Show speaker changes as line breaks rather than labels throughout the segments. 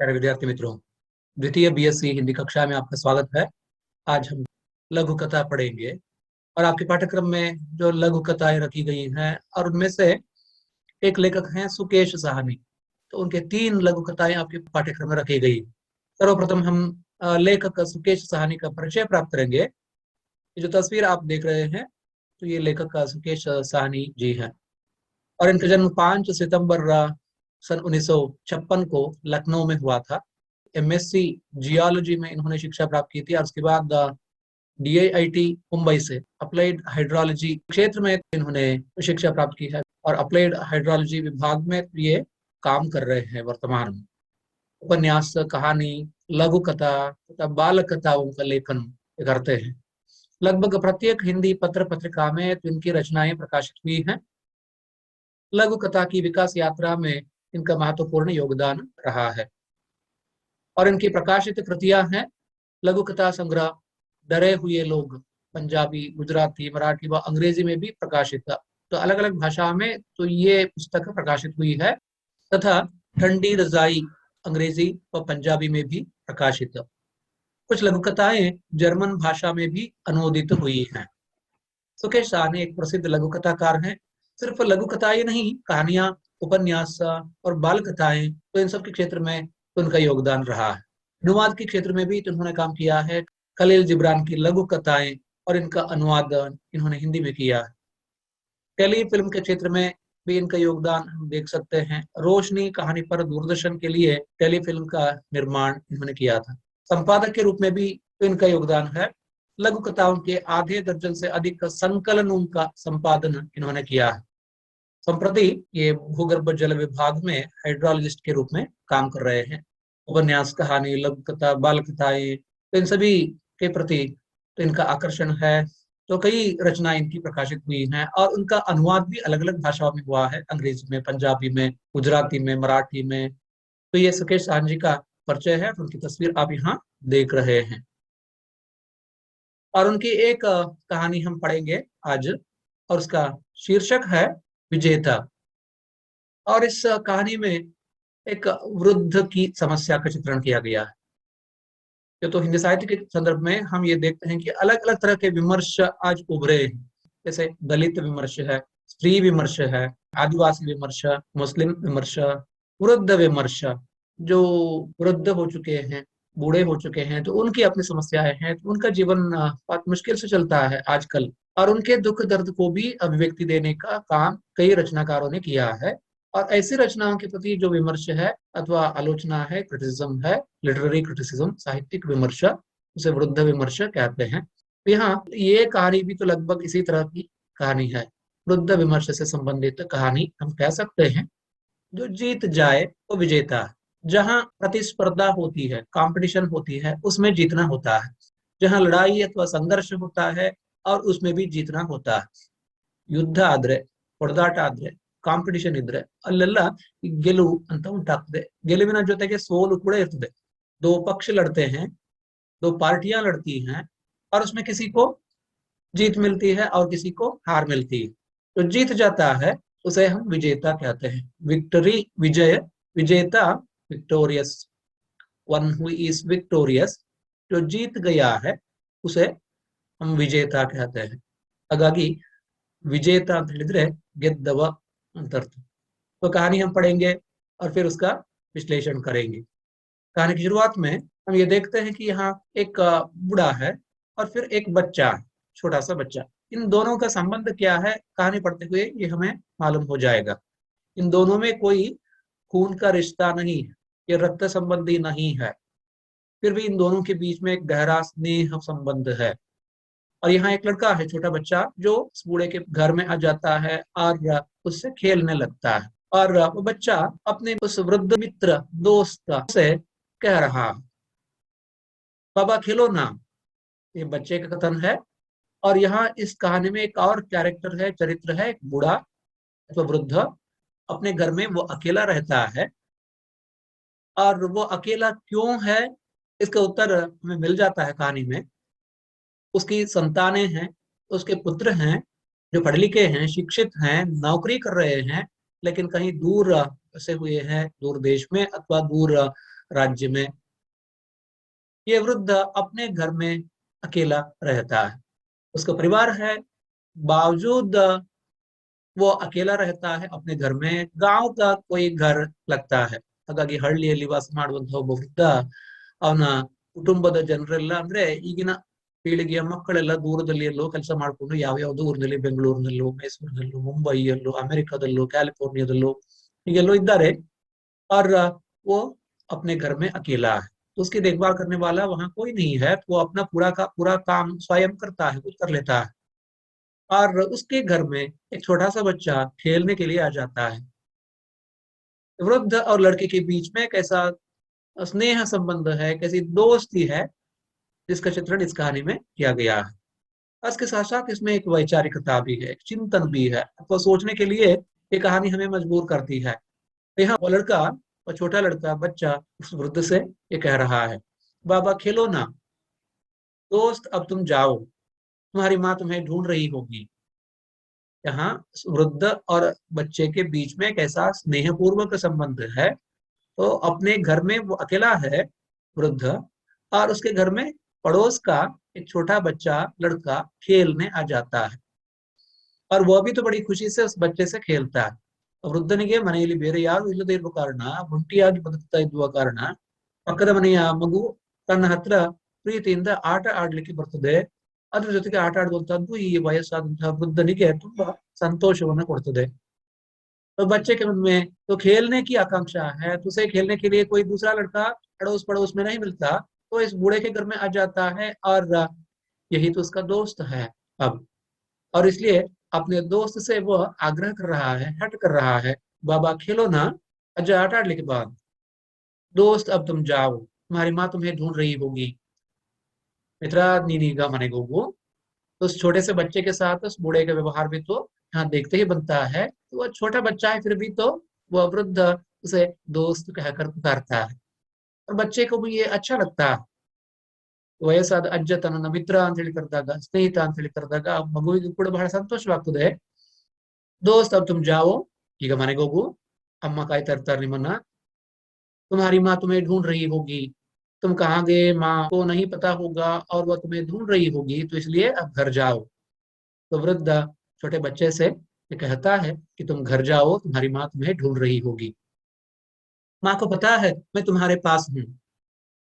प्यारे विद्यार्थी मित्रों, द्वितीय बीएससी हिंदी कक्षा में आपका स्वागत है। आज हम लघु कथा पढ़ेंगे और आपके पाठ्यक्रम में जो लघु कथाएं रखी गई हैं और उनमें से एक लेखक हैं सुकेश साहनी। तो उनके 3 लघु कथाएं आपके पाठ्यक्रम में रखी गई। सर्वप्रथम हम लेखक सुकेश साहनी का परिचय प्राप्त करेंगे। ये जो तस्वीर आप देख रहे हैं तो ये लेखक सुकेश साहनी जी हैं और इनका जन्म 5 सितंबर सन 1956 को लखनऊ में हुआ था। एमएससी जियोलॉजी में इन्होंने शिक्षा प्राप्त की थी और उसके बाद डीआईआईटी मुंबई से अप्लाइड हाइड्रोलॉजी क्षेत्र में इन्होंने शिक्षा प्राप्त की है और अप्लाइड हाइड्रोलॉजी विभाग में ये काम कर रहे हैं वर्तमान में। उपन्यास, कहानी, लघु कथा तथा बाल कथाओं का लेखन करते हैं। लगभग प्रत्येक हिंदी पत्र पत्रिका में इनकी रचनाएं प्रकाशित हुई हैं। लघु कथा की विकास यात्रा में इनका महत्वपूर्ण योगदान रहा है और इनकी प्रकाशित कृतियां हैं लघु कथा संग्रह डरे हुए लोग, पंजाबी, गुजराती, मराठी व अंग्रेजी में भी प्रकाशित था। तो अलग अलग भाषा में तो ये पुस्तक प्रकाशित हुई है तथा ठंडी रजाई अंग्रेजी व पंजाबी में भी प्रकाशित है। कुछ लघु कथाएं जर्मन भाषा में भी अनुवादित हुई हैं। सुकेश साहनी एक प्रसिद्ध लघु कथाकार हैं। सिर्फ लघु कथाएं नहीं, कहानियां, उपन्यास और बाल कथाएं, तो इन सब के क्षेत्र में तो उनका योगदान रहा है। अनुवाद के क्षेत्र में भी तो उन्होंने काम किया है। खलील जिब्रान की लघु कथाएं और इनका अनुवाद इन्होंने हिंदी में किया है। टेली फिल्म के क्षेत्र में भी इनका योगदान हम देख सकते हैं। रोशनी कहानी पर दूरदर्शन के लिए टेली फिल्म का निर्माण इन्होंने किया था। संपादक के रूप में भी तो इनका योगदान है। लघु कथाओं के आधे दर्जन से अधिक संकलनों का संपादन इन्होंने किया है। संप्रति ये भूगर्भ जल विभाग में हाइड्रोलॉजिस्ट के रूप में काम कर रहे हैं। उपन्यास, कहानी, लघु कथा, बाल कथाएं, तो इन सभी के प्रति तो इनका आकर्षण है। तो कई रचनाएं इनकी प्रकाशित हुई हैं और उनका अनुवाद भी अलग अलग भाषाओं में हुआ है, अंग्रेजी में, पंजाबी में, गुजराती में, मराठी में। तो ये सुकेश साहनी जी का परिचय है। उनकी तस्वीर आप यहाँ देख रहे हैं और उनकी एक कहानी हम पढ़ेंगे आज और उसका शीर्षक है विजेता। और इस कहानी में एक वृद्ध की समस्या का चित्रण किया गया है। तो हिंदी साहित्य के संदर्भ में हम ये देखते हैं कि अलग अलग तरह के विमर्श आज उभरे हैं। जैसे दलित विमर्श है, स्त्री विमर्श है, आदिवासी विमर्श, मुस्लिम विमर्श, वृद्ध विमर्श। जो वृद्ध हो चुके हैं, बूढ़े हो चुके हैं, तो उनकी अपनी समस्याएं हैं, तो उनका जीवन बहुत मुश्किल से चलता है आजकल और उनके दुख दर्द को भी अभिव्यक्ति देने का काम कई रचनाकारों ने किया है। और ऐसी रचनाओं के प्रति जो विमर्श है अथवा आलोचना है, क्रिटिसिज्म है, लिटरेरी क्रिटिसिज्म, साहित्यिक विमर्श, उसे वृद्ध विमर्श कहते हैं। तो यहाँ ये कहानी भी तो लगभग इसी तरह की कहानी है। वृद्ध विमर्श से संबंधित कहानी हम कह सकते हैं। जो जीत जाए वो विजेता है। जहाँ प्रतिस्पर्धा होती है, कंपटीशन होती है, उसमें जीतना होता है। जहाँ लड़ाई अथवा संघर्ष होता है और उसमें भी जीतना होता है। ಯುದ್ಧ ಆದ್ರೆ, ಹೊಡೆದಾಟ ಆದ್ರೆ, ಕಾಂಪಿಟಿಷನ್ ಇದ್ರೆ ಅಲ್ಲೆಲ್ಲ ಗೆಲುವು ಅಂತ ಉಂಟಾಗ್ತದೆ। ಗೆಲುವಿನ ಜೊತೆಗೆ ಸೋಲು ಕೂಡ ಇರ್ತದೆ। दो पक्ष लड़ते हैं, दो पार्टियां लड़ती हैं और उसमें किसी को जीत मिलती है और किसी को हार मिलती है। तो जीत जाता है उसे हम विजेता कहते हैं। विक्टरी, विजय, विजेता, victorious, one who is victorious. जो जीत गया है उसे हम विजेता कहते हैं। ಹಾಗಾಗಿ विजेता ಅಂತ ಹೇಳಿದ್ರೆ ಗೆದ್ದವ ಅಂತ अर्थ। तो कहानी हम पढ़ेंगे और फिर उसका विश्लेषण करेंगे। कहानी की शुरुआत में हम ये देखते हैं कि यहाँ एक बूढ़ा है और फिर एक बच्चा, छोटा सा बच्चा। इन दोनों का संबंध क्या है, कहानी पढ़ते हुए ये हमें मालूम हो जाएगा। इन दोनों में कोई खून का रिश्ता नहीं है, ये रक्त संबंधी नहीं है, फिर भी इन दोनों के बीच में एक गहरा स्नेह संबंध है। और यहाँ एक लड़का है, छोटा बच्चा, जो उस बूढ़े के घर में आ जाता है और उससे खेलने लगता है। और वो बच्चा अपने उस वृद्ध मित्र, दोस्त से कह रहा, बाबा खेलो ना। ये बच्चे का कथन है। और यहाँ इस कहानी में एक और कैरेक्टर है, चरित्र है, एक बूढ़ा अथवा वृद्ध। अपने घर में वो अकेला रहता है और वो अकेला क्यों है, इसका उत्तर हमें मिल जाता है कहानी में। उसकी संतानें हैं, उसके पुत्र हैं जो पढ़े लिखे हैं, शिक्षित हैं, नौकरी कर रहे हैं, लेकिन कहीं दूर से हुए हैं, दूर देश में अथवा दूर राज्य में ये वृद्ध अपने घर में अकेला रहता है। उसका परिवार है, बावजूद वो अकेला रहता है अपने घर में। गांव का कोई घर लगता है, ಹಾಗಾಗಿ ಹಳ್ಳಿಯಲ್ಲಿ ವಾಸ ಮಾಡುವಂತಹ ಒಬ್ಬ ವೃದ್ಧ ಅವನ ಕುಟುಂಬದ ಜನರೆಲ್ಲ ಅಂದ್ರೆ ಈಗಿನ ಪೀಳಿಗೆಯ ಮಕ್ಕಳೆಲ್ಲ ದೂರದಲ್ಲಿ ಎಲ್ಲೋ ಕೆಲಸ ಮಾಡ್ಕೊಂಡು ಯಾವ ಯಾವ್ದೋ ಊರಿನಲ್ಲಿ, ಬೆಂಗಳೂರಿನಲ್ಲೋ, ಮೈಸೂರಿನಲ್ಲೋ, ಮುಂಬೈಯಲ್ಲೋ, ಅಮೆರಿಕದಲ್ಲೋ, ಕ್ಯಾಲಿಫೋರ್ನಿಯಾದಲ್ಲೋ ಹೀಗೆಲ್ಲೋ ಇದ್ದಾರೆ। और वो अपने घर में अकेला है, तो उसकी देखभाल करने वाला वहां कोई नहीं है, तो वो अपना पूरा काम स्वयं करता है, खुद कर लेता है। और उसके घर में एक छोटा सा बच्चा खेलने के लिए आ जाता है। वृद्ध और लड़के के बीच में कैसा स्नेह संबंध है, कैसी दोस्ती है, जिसका चित्रण इस कहानी में किया गया है। और इसके साथ साथ इसमें एक वैचारिकता भी है, एक चिंतन भी है, तो सोचने के लिए ये कहानी हमें मजबूर करती है। तो यहाँ वो लड़का, वो छोटा लड़का बच्चा उस वृद्ध से ये कह रहा है, बाबा खेलो ना, दोस्त अब तुम जाओ, तुम्हारी माँ तुम्हें ढूंढ रही होगी। यहाँ वृद्ध और बच्चे के बीच में एक ऐसा स्नेहपूर्वक संबंध है। तो अपने घर में वो अकेला है वृद्ध, और उसके घर में पड़ोस का एक छोटा बच्चा लड़का खेलने आ जाता है, और वह भी तो बड़ी खुशी से उस बच्चे से खेलता है। ವೃದ್ಧನಿಗೆ ಮನೆಯಲ್ಲಿ ಬೇರೆ ಯಾರು ಇಲ್ಲದೆ ಇರುವ ಕಾರಣ, ಒಂಟಿಯಾಗಿ ಬದುಕ್ತಾ ಇದ್ದ ಕಾರಣ, ಪಕ್ಕದ ಮನೆಯ ಮಗು ತನ್ನ ಹತ್ರ ಪ್ರೀತಿಯಿಂದ ಆಟ ಆಡ್ಲಿಕ್ಕೆ ಬರ್ತದೆ, ಅದ್ರ ಜೊತೆಗೆ ಆಟ ಆಡುವಂತದ್ದು ಈ ವಯಸ್ಸಾದಂತಹ ವೃದ್ಧನಿಗೆ ತುಂಬಾ ಸಂತೋಷವನ್ನ ಕೊಡ್ತದೆ। तो बच्चे के मन में तो खेलने की आकांक्षा है, तो उसे खेलने के लिए कोई दूसरा लड़का अड़ोस पड़ोस में नहीं मिलता, तो इस बूढ़े के घर में आ जाता है, और यही तो उसका दोस्त है अब। और इसलिए अपने दोस्त से वो आग्रह कर रहा है, हट कर रहा है, बाबा खेलो ना, अजय आठ आठ के बाद, दोस्त अब तुम जाओ, तुम्हारी माँ तुम्हें ढूंढ रही होगी। मित्रा नीनीगा मनेगा वो। तो उस छोटे से बच्चे के साथ उस बूढ़े का व्यवहार भी तो यहाँ देखते ही बनता है। तो वह छोटा बच्चा है, फिर भी तो वह वृद्ध उसे दोस्त कहकर पुकारता है, और बच्चे को भी ये अच्छा लगता है। ವಯಸ್ಸಾದ ಅಜ್ಜ ತನ್ನ ಮಿತ್ರ ಅಂತ ಹೇಳಿ ಕರೆದಾಗ, ಸ್ನೇಹಿತ ಅಂತ ಹೇಳಿ ಕರೆದಾಗ ಮಗುವಿಗೂ ಕೂಡ ಬಹಳ ಸಂತೋಷವಾಗ್ತದೆ। दोस्त अब तुम जाओ, ಈಗ ಮನೆಗೆ ಹೋಗು, ಅಮ್ಮ ಕಾಯ್ತಾ ಇರ್ತಾರೆ ನಿಮ್ಮನ್ನ। तुम्हारी माँ तुम्हें ढूंढ रही होगी, तुम कहाँ गए, माँ को नहीं पता होगा, और वह तुम्हें ढूंढ रही होगी, तो इसलिए अब घर जाओ। तो वृद्ध छोटे बच्चे से ये कहता है कि तुम घर जाओ, तुम्हारी माँ तुम्हें ढूंढ रही होगी, माँ को पता है मैं तुम्हारे पास हूँ।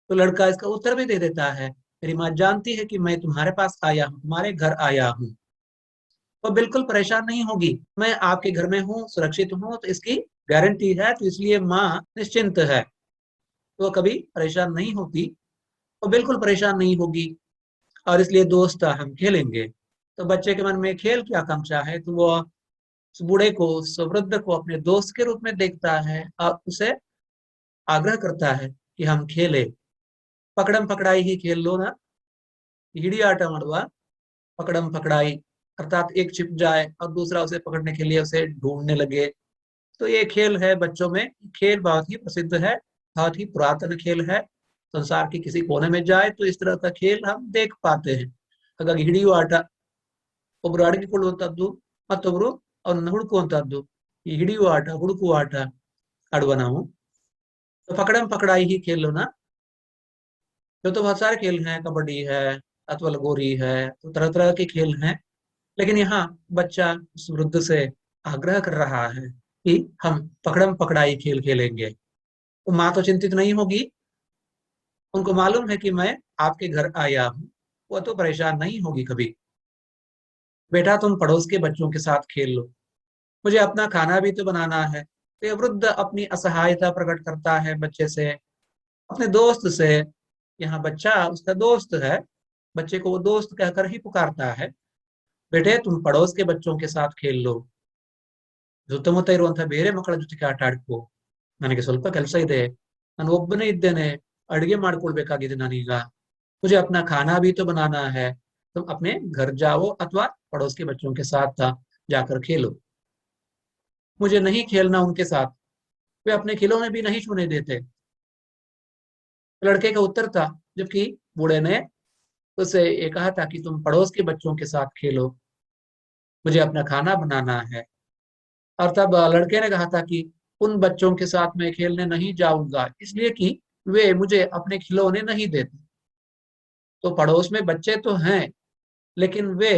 तो लड़का इसका उत्तर भी दे देता है, मेरी माँ जानती है कि मैं तुम्हारे पास आया हूँ, तुम्हारे घर आया हूँ। तो बिल्कुल परेशान नहीं होगी, मैं आपके घर में हूँ, सुरक्षित हूँ, तो इसकी गारंटी है, तो इसलिए माँ निश्चिंत है, तो वो कभी परेशान नहीं होती, वो बिल्कुल परेशान नहीं होगी। और इसलिए दोस्त हम खेलेंगे। तो बच्चे के मन में खेल की आकांक्षा है, तो वो उस बूढ़े को, उस वृद्ध को अपने दोस्त के रूप में देखता है, और उसे आग्रह करता है कि हम खेले, पकड़म पकड़ाई ही खेल लो ना, हिड़ी आटा मड़वा, पकड़म पकड़ाई, अर्थात एक छिप जाए और दूसरा उसे पकड़ने के लिए उसे ढूंढने लगे। तो ये खेल है बच्चों में, खेल बहुत ही प्रसिद्ध है, बहुत ही पुरातन खेल है। संसार के किसी कोने में जाए तो इस तरह का खेल हम देख पाते हैं। ಹಾಗಾಗಿ ಹಿಡಿಯುವ ಆಟ, ಒಬ್ರು ಅಡಗಿಕೊಳ್ಳುವಂತದ್ದು, ಮತ್ತೊಬ್ರು ಅವನನ್ನು ಹುಡುಕುವಂತದ್ದು, ಈ ಹಿಡಿಯುವ ಆಟ, ಹುಡುಕುವ ಆಟ ಆಡುವ ನಾವು। तो पकड़म पकड़ाई ही खेल लो ना। तो बहुत सारे खेल हैं, कबड्डी है अथवा लगोरी है, तो तरह तरह के खेल हैं। लेकिन यहाँ बच्चा उस वृद्ध से आग्रह कर रहा है कि हम पकड़म पकड़ाई खेल खेलेंगे। तो माँ तो चिंतित नहीं होगी, उनको मालूम है कि मैं आपके घर आया हूँ, वो तो परेशान नहीं होगी कभी। बेटा तुम पड़ोस के बच्चों के साथ खेल लो, मुझे अपना खाना भी तो बनाना है। तो ये वृद्ध अपनी असहायता प्रकट करता है बच्चे से, अपने दोस्त से। यहाँ बच्चा उसका दोस्त है, बच्चे को वो दोस्त कहकर ही पुकारता है। बेटे तुम पड़ोस के बच्चों के साथ खेल लो, ಸುತ್ತಮುತ್ತ ಇರುವಂತಹ ಬೇರೆ ಮಕ್ಕಳ ಜೊತೆಗೆ ಆಟ ಆಡ್ಕೋ, ನನಗೆ ಸ್ವಲ್ಪ ಕೆಲಸ ಇದೆ, ನಾನು ಒಬ್ಬನೇ ಇದ್ದೇನೆ, ಅಡಿಗೆ ಮಾಡ್ಕೊಳ್ಬೇಕಾಗಿದೆ ನಾನೀಗ, मुझे अपना खाना भी तो बनाना है, तुम अपने घर जाओ अथवा पड़ोस के बच्चों के साथ जाकर खेलो, मुझे नहीं खेलना उनके साथ, वे अपने खिलौने भी नहीं छूने देते। लड़के का उत्तर था, जबकि बूढ़े ने उससे ये कहा था कि तुम पड़ोस के बच्चों के साथ खेलो, मुझे अपना खाना बनाना है। और तब लड़के ने कहा था कि उन बच्चों के साथ मैं खेलने नहीं जाऊंगा, इसलिए कि वे मुझे अपने खिलौने नहीं देते। तो पड़ोस में बच्चे तो हैं, लेकिन वे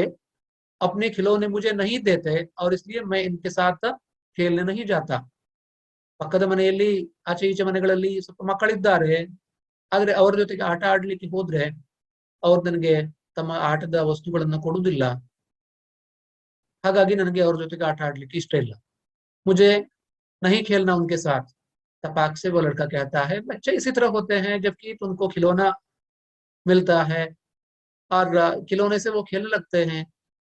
अपने खिलौने मुझे नहीं देते, और इसलिए मैं इनके साथ खेलने नहीं जाता। ಪಕ್ಕದ ಮನೆಯಲ್ಲಿ ಆಚೆ ಈಚೆ ಮನೆಗಳಲ್ಲಿ ಸ್ವಲ್ಪ ಮಕ್ಕಳಿದ್ದಾರೆ, ಆದ್ರೆ ಅವರ ಜೊತೆಗೆ ಆಟ ಆಡ್ಲಿಕ್ಕೆ ಹೋದ್ರೆ ಅವ್ರು ನನಗೆ ತಮ್ಮ ಆಟದ ವಸ್ತುಗಳನ್ನ ಕೊಡುವುದಿಲ್ಲ, ಹಾಗಾಗಿ ನನಗೆ ಅವ್ರ ಜೊತೆಗೆ ಆಟ ಆಡ್ಲಿಕ್ಕೆ ಇಷ್ಟ ಇಲ್ಲ। मुझे नहीं खेलना उनके साथ। तपाक से वो लड़का कहता है, बच्चे इसी तरह होते हैं, जबकि तुमको खिलौना मिलता है और खिलौने से वो खेलने लगते हैं।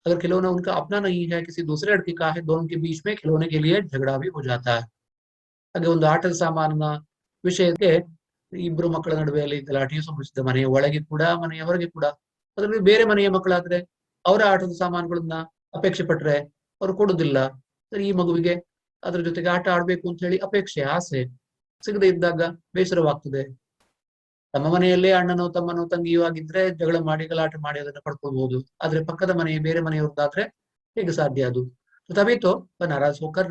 अगर खिलौना उनका अपना नहीं है, किसी दूसरे लड़के का है, दोनों के बीच में खिलौने के लिए झगड़ा भी हो जाता है। ಹಾಗೆ ಒಂದು ಆಟದ ಸಾಮಾನಿನ ವಿಷಯಕ್ಕೆ ಇಬ್ರು ಮಕ್ಕಳ ನಡುವೆಯಲ್ಲಿ ಗಲಾಟೆಯು ಸಂಭವಿಸಿದೆ, ಮನೆಯ ಒಳಗೆ ಕೂಡ ಮನೆಯ ಹೊರಗೆ ಕೂಡ। ಅದರಲ್ಲಿ ಬೇರೆ ಮನೆಯ ಮಕ್ಕಳಾದ್ರೆ ಅವರ ಆಟದ ಸಾಮಾನುಗಳನ್ನ ಅಪೇಕ್ಷೆ ಪಟ್ರೆ ಅವರು ಕೊಡುದಿಲ್ಲ। ಈ ಮಗುವಿಗೆ ಅದ್ರ ಜೊತೆಗೆ ಆಟ ಆಡ್ಬೇಕು ಅಂತ ಹೇಳಿ ಅಪೇಕ್ಷೆ, ಆಸೆ ಸಿಗದೆ ಇದ್ದಾಗ ಬೇಸರವಾಗ್ತದೆ। ತಮ್ಮ ಮನೆಯಲ್ಲೇ ಅಣ್ಣನೋ ತಮ್ಮನೋ ತಂಗಿಯೋ ಆಗಿದ್ರೆ ಜಗಳ ಮಾಡಿ ಗಲಾಟೆ ಮಾಡಿ ಅದನ್ನ ಪಡ್ಕೊಳ್ಬಹುದು, ಆದ್ರೆ ಪಕ್ಕದ ಮನೆಯ ಬೇರೆ ಮನೆಯವ್ರದ್ದಾದ್ರೆ ಹೇಗೆ ಸಾಧ್ಯ ಅದು? तो तभी तो वह नाराज होकर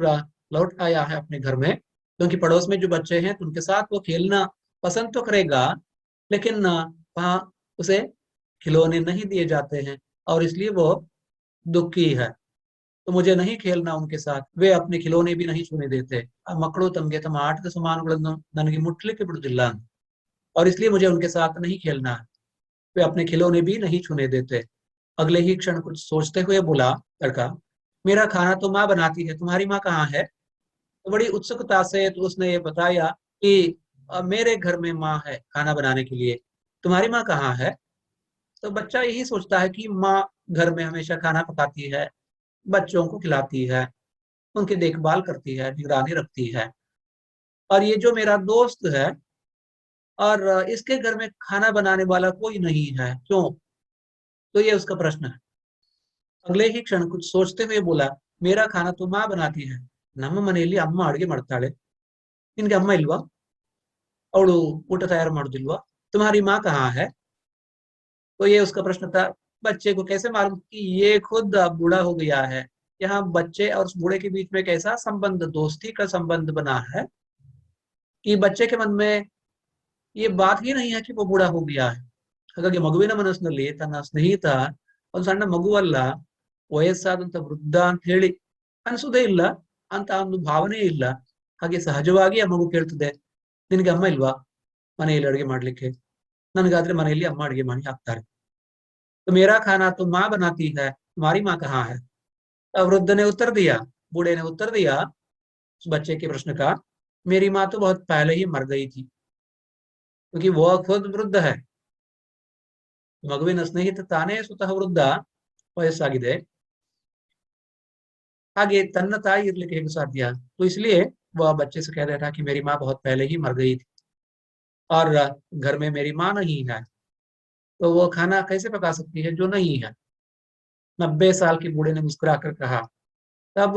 लौट आया है अपने घर में, क्योंकि पड़ोस में जो बच्चे हैं उनके साथ वो खेलना पसंद तो करेगा, लेकिन वहां उसे खिलौने नहीं दिए जाते हैं, और इसलिए वो दुखी है। तो मुझे नहीं खेलना उनके साथ, वे अपने खिलौने भी नहीं छूने देते। ಆ ಮಕ್ಕಳು ತಮಗೆ ತಮ್ಮ ಆಟದ ಸಾಮಾನುಗಳನ್ನು ನನಗೆ ಮುಟ್ಲಿಕ್ಕೆ ಬಿಡುದಿಲ್ಲ, और इसलिए मुझे उनके साथ नहीं खेलना है। वे अपने खिलौने भी नहीं छूने देते। अगले ही क्षण कुछ सोचते हुए बोला लड़का, मेरा खाना तो माँ बनाती है, तुम्हारी माँ कहाँ है? तो बड़ी उत्सुकता से तो उसने ये बताया कि मेरे घर में माँ है खाना बनाने के लिए, तुम्हारी माँ कहाँ है? तो बच्चा यही सोचता है कि माँ घर में हमेशा खाना पकाती है, बच्चों को खिलाती है, उनकी देखभाल करती है, निगरानी रखती है, और ये जो मेरा दोस्त है, और इसके घर में खाना बनाने वाला कोई नहीं है, क्यों? तो ये उसका प्रश्न है। अगले ही क्षण कुछ सोचते हुए बोला, मेरा खाना तो माँ बनाती है, ನಮ್ಮ ಮನೆಯಲ್ಲಿ ಅಮ್ಮ ಅಡುಗೆ ಮಾಡ್ತಾಳೆ, ನಿನ್ಗೆ ಅಮ್ಮ ಇಲ್ವಾ? ಅವಳು ಊಟ ತಯಾರು ಮಾಡುದಿಲ್ವಾ? तुम्हारी माँ कहाँ है? तो ये उसका प्रश्न था। बच्चे को कैसे मालूम कि ये खुद बूढ़ा हो गया है? यहाँ बच्चे और उस बूढ़े के बीच में एक ऐसा संबंध, दोस्ती का संबंध बना है कि बच्चे के मन में ये बात ही नहीं है कि वो ಬೂಢ हो गया है। ಹಾಗಾಗಿ ಮಗುವಿನ ಮನಸ್ಸಿನಲ್ಲಿ ತನ್ನ ಸ್ನೇಹಿತ ಒಂದು ಸಣ್ಣ ಮಗುವಲ್ಲ, ವಯಸ್ಸಾದಂತ ವೃದ್ಧ ಅಂತ ಹೇಳಿ ಅನ್ಸುದೇ ಇಲ್ಲ, ಅಂತ ಒಂದು ಭಾವನೆ ಇಲ್ಲ। ಹಾಗೆ ಸಹಜವಾಗಿ ಆ ಮಗು ಕೇಳ್ತದೆ, ನಿನಗೆ ಅಮ್ಮ ಇಲ್ವಾ ಮನೆಯಲ್ಲಿ ಅಡುಗೆ ಮಾಡ್ಲಿಕ್ಕೆ? ನನಗಾದ್ರೆ ಮನೆಯಲ್ಲಿ ಅಮ್ಮ ಅಡುಗೆ ಮಾಡಿ ಹಾಕ್ತಾರೆ। तो मेरा खाना तो माँ बनाती है, तुम्हारी माँ कहाँ है? वृद्ध ने उत्तर दिया, बूढ़े ने उत्तर दिया उस बच्चे के प्रश्न का, मेरी माँ तो बहुत पहले ही मर गई थी, क्योंकि वह खुद वृद्ध है। ಮಗುವಿನ ಸ್ನೇಹಿತ ತಾನೇ ಸ್ವತಃ ವೃದ್ಧ, ವಯಸ್ಸಾಗಿದೆ, ಹಾಗೆ ತನ್ನ ತಾಯಿ ಇರ್ಲಿಕ್ಕೆ ಹೇಗೆ ಸಾಧ್ಯ? तो इसलिए वह बच्चे से कह देता कि मेरी माँ बहुत पहले ही मर गई थी, और घर में मेरी माँ नहीं है, तो वो खाना कैसे पका सकती है जो नहीं है? 90 साल के बूढ़े ने मुस्कुराकर कहा, तब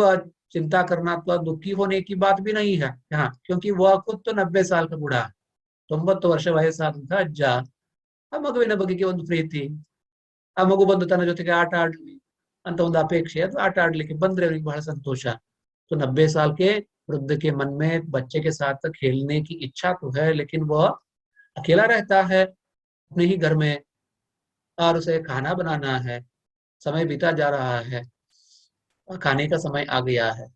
चिंता करना तो दुखी होने की बात भी नहीं है यहाँ, क्योंकि वह खुद तो 90 साल का बूढ़ा है। 90 ವರ್ಷ ವಯಸ್ಸಾದಂತ ಅಜ್ಜ। ಆ ಮಗುವಿನ ಬಗೆಗೆ ಒಂದು ಪ್ರೀತಿ, ಆ ಮಗು ಬಂದು ತನ್ನ ಜೊತೆಗೆ ಆಟ ಆಡ್ಲಿ ಅಂತ ಒಂದು ಅಪೇಕ್ಷೆ, ಅದು ಆಟ ಆಡ್ಲಿಕ್ಕೆ ಬಂದ್ರೆ ಅವನಿಗೆ ಬಹಳ संतोष। तो 90 साल के वृद्ध के मन में बच्चे के साथ खेलने की इच्छा तो है, लेकिन वह अकेला रहता है अपने ही घर में, और उसे खाना बनाना है, समय बीता जा रहा है और खाने का समय आ गया है।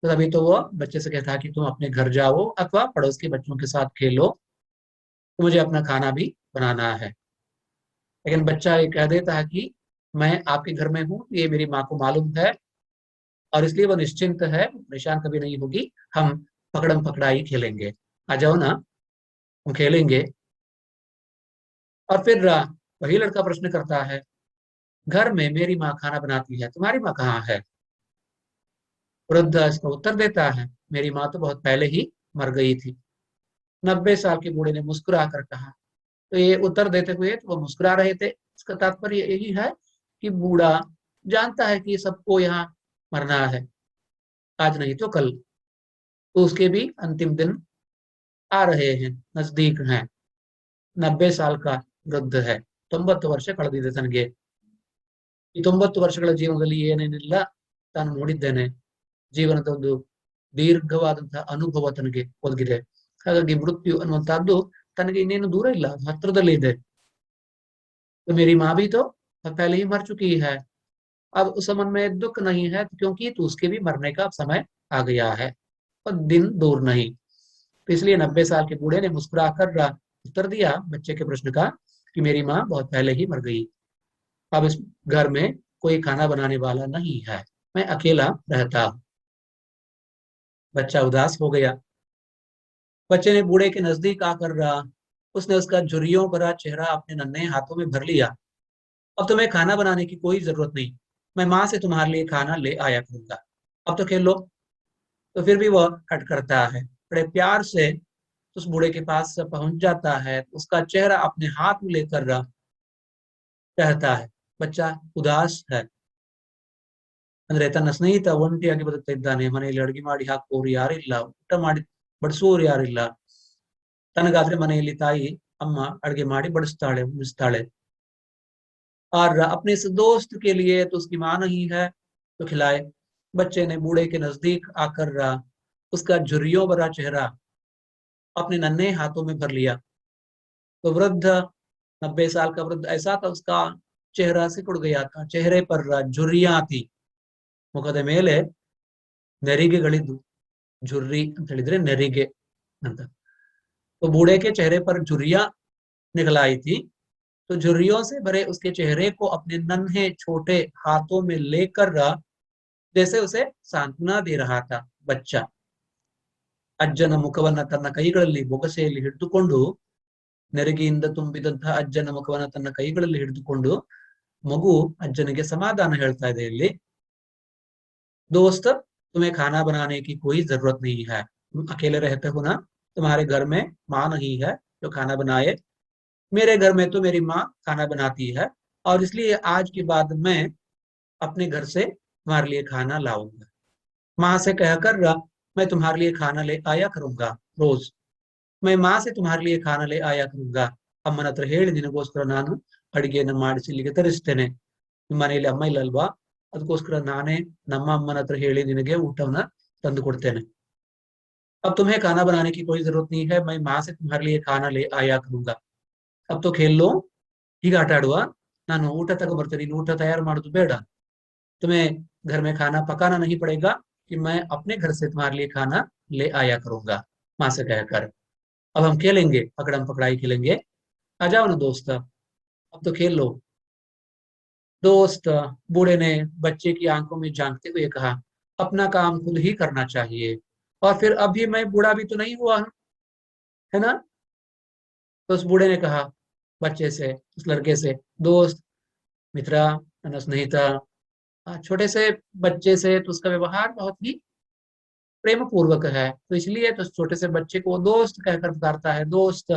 तो तभी तो वो बच्चे से कहता है कि तुम अपने घर जाओ अथवा पड़ोस के बच्चों के साथ खेलो, तो मुझे अपना खाना भी बनाना है। लेकिन बच्चा ये कह देता है कि मैं आपके घर में हूँ, ये मेरी माँ को मालूम है, और इसलिए वो निश्चिंत है, परेशान कभी नहीं होगी। हम पकड़म पकड़ाई खेलेंगे, आ जाओ ना, हम खेलेंगे। और फिर वही लड़का प्रश्न करता है, घर में मेरी माँ खाना बनाती है, तुम्हारी माँ कहाँ है? वृद्ध इसका उत्तर देता है, मेरी माँ तो बहुत पहले ही मर गई थी। 90 साल के बूढ़े ने मुस्कुरा कर कहा। तो ये उत्तर देते हुए तो वो मुस्कुरा रहे थे। इसका तात्पर्य यही है कि बूढ़ा जानता है कि सबको यहाँ मरना है, आज नहीं तो कल, तो उसके भी अंतिम दिन आ रहे हैं, नजदीक हैं। 90 साल का ವೃದ್ಧ है, 90 ವರ್ಷ ಕಳೆದಿದೆ ತನಗೆ। ಈ 90 ವರ್ಷಗಳ ಜೀವನದಲ್ಲಿ ಏನೇನಿಲ್ಲ ತಾನು ನೋಡಿದ್ದೇನೆ, ಜೀವನದ ಒಂದು ದೀರ್ಘವಾದಂತಹ ಅನುಭವ ತನಗೆ ಒದಗಿದೆ। ಹಾಗಾಗಿ ಮೃತ್ಯು ಅನ್ನುವಂತಹದ್ದು ತನಗೆ ಇನ್ನೇನು ದೂರ ಇಲ್ಲ, ಹತ್ರದಲ್ಲಿ ಇದೆ. तो मेरी माँ भी तो पहले ही मर चुकी है, अब उस मन में दुख नहीं है क्योंकि तो उसके भी मरने का अब समय आ गया है और दिन दूर नहीं। तो इसलिए 90 साल के बूढ़े ने मुस्कुराकर उत्तर दिया बच्चे के प्रश्न का कि मेरी माँ बहुत पहले ही मर गई, अब इस घर में कोई खाना बनाने वाला नहीं है, मैं अकेला रहता हूँ। बच्चा उदास हो गया। बच्चे ने बूढ़े के नजदीक आकर उसने उसका झुर्रियों भरा चेहरा अपने नन्हे हाथों में भर लिया। अब तुम्हें खाना बनाने की कोई जरूरत नहीं, मैं माँ से तुम्हारे लिए खाना ले आया करूंगा, अब तो खेल लो। तो फिर भी वह हट करता है, बड़े प्यार से उस बूढ़े के पास पहुंच जाता है, उसका चेहरा अपने हाथ में लेकर कहता है। बच्चा उदास है, ಅಂದ್ರೆ ತನ್ನ ಸ್ನೇಹಿತ ಒಂಟಿಯಾಗಿ ಬದುಕ್ತಾ ಇದ್ದಾನೆ, ಮನೆಯಲ್ಲಿ ಅಡುಗೆ ಮಾಡಿ ಹಾಕುವವರು ಯಾರಿಲ್ಲ, ಊಟ ಮಾಡಿ ಬಡಿಸುವವರು ಯಾರಿಲ್ಲ, ತನಗಾದ್ರೆ ಮನೆಯಲ್ಲಿ ತಾಯಿ ಅಮ್ಮ ಅಡುಗೆ ಮಾಡಿ ಬಡಿಸ್ತಾಳೆ ಉಣಿಸ್ತಾಳೆ। और अपने इस दोस्त के लिए तो उसकी माँ नहीं है तो खिलाए। बच्चे ने बूढ़े के नजदीक आकर उसका झुर्रियों भरा चेहरा अपने नन्हे हाथों में भर लिया। तो वृद्ध 90 साल का वृद्ध ऐसा था, उसका चेहरा सिकुड़ गया था, चेहरे पर झुर्रियां थी, ಮುಖದ ಮೇಲೆ ನೆರಿಗೆಗಳಿದ್ದು, झुर्री ಅಂತ ಹೇಳಿದ್ರೆ ನೆರಿಗೆ ಅಂತ। तो बूढ़े के चेहरे पर झुर्रियां निकल आई थी, तो झुर्रियों से भरे उसके चेहरे को अपने नन्हे छोटे हाथों में लेकर जैसे उसे सांत्वना दे रहा था बच्चा। ಅಜ್ಜನ ಮುಖವನ್ನ ತನ್ನ ಕೈಗಳಲ್ಲಿ ಬೊಗಸೆಯಲ್ಲಿ ಹಿಡಿದುಕೊಂಡು, ನೆರಿಗೆಯಿಂದ ತುಂಬಿದಂತಹ ಅಜ್ಜನ ಮುಖವನ್ನ ತನ್ನ ಕೈಗಳಲ್ಲಿ ಹಿಡಿದುಕೊಂಡು ಮಗು ಅಜ್ಜನಿಗೆ ಸಮಾಧಾನ ಹೇಳ್ತಾ ಇದೆ ಇಲ್ಲಿ। दोस्त, तुम्हें खाना बनाने की कोई जरूरत नहीं है, तुम अकेले रहते हो ना, तुम्हारे घर में माँ नहीं है जो खाना बनाए, मेरे घर में तो मेरी माँ खाना बनाती है, और इसलिए आज के बाद मैं अपने घर से तुम्हारे लिए खाना लाऊंगा। माँ से कहकर मैं तुम्हारे लिए खाना ले आया करूंगा रोज, मैं माँ से तुम्हारे लिए खाना ले आया करूंगा। ಅಮ್ಮನ ಹತ್ರ ಹೇಳಿ ನಿನಗೋಸ್ಕರ ನಾನು ಅಡಿಗೆಯನ್ನು ಮಾಡಿಸಿ ಇಲ್ಲಿಗೆ ತರಿಸ್ತೇನೆ, ನಿಮ್ಮ ಮನೆಯಲ್ಲಿ ಅಮ್ಮ ಇಲ್ಲಲ್ವಾ, ಅದಕ್ಕೋಸ್ಕರ ನಾನೇ ನಮ್ಮ ಅಮ್ಮನ ಹತ್ರ ಹೇಳಿ ನಿನಗೆ ಊಟವನ್ನ ತಂದು ಕೊಡ್ತೇನೆ। अब तुम्हें खाना बनाने की कोई जरूरत नहीं है, मैं माँ से तुम्हारे लिए खाना ले आया करूंगा, अब तो खेल लो, ಈಗ ಆಟ ಆಡುವ, ನಾನು ಊಟ ತಗೊಂಡ್ಬರ್ತೇನೆ, ನೀನು ಊಟ ತಯಾರು ಮಾಡೋದು ಬೇಡ। तुम्हें घर में खाना पकाना नहीं पड़ेगा कि मैं अपने घर से तुम्हारे लिए खाना ले आया करूंगा, माँ से कहकर। अब हम खेलेंगे, पकड़म पकड़ाई खेलेंगे, आ जाओ ना दोस्त, अब तो खेल लो। दोस्त, बूढ़े ने बच्चे की आंखों में झांकते हुए कहा, अपना काम खुद ही करना चाहिए, और फिर अभी मैं बूढ़ा भी तो नहीं हुआ हूं, है ना। तो उस बूढ़े ने कहा बच्चे से, उस लड़के से, दोस्त, मित्रा, ನನ್ನ ಸ್ನೇಹಿತ, छोटे से बच्चे से तो उसका व्यवहार बहुत ही प्रेम पूर्वक है, तो इसलिए तो छोटे से बच्चे को दोस्त कहकर पुकारता है, दोस्त।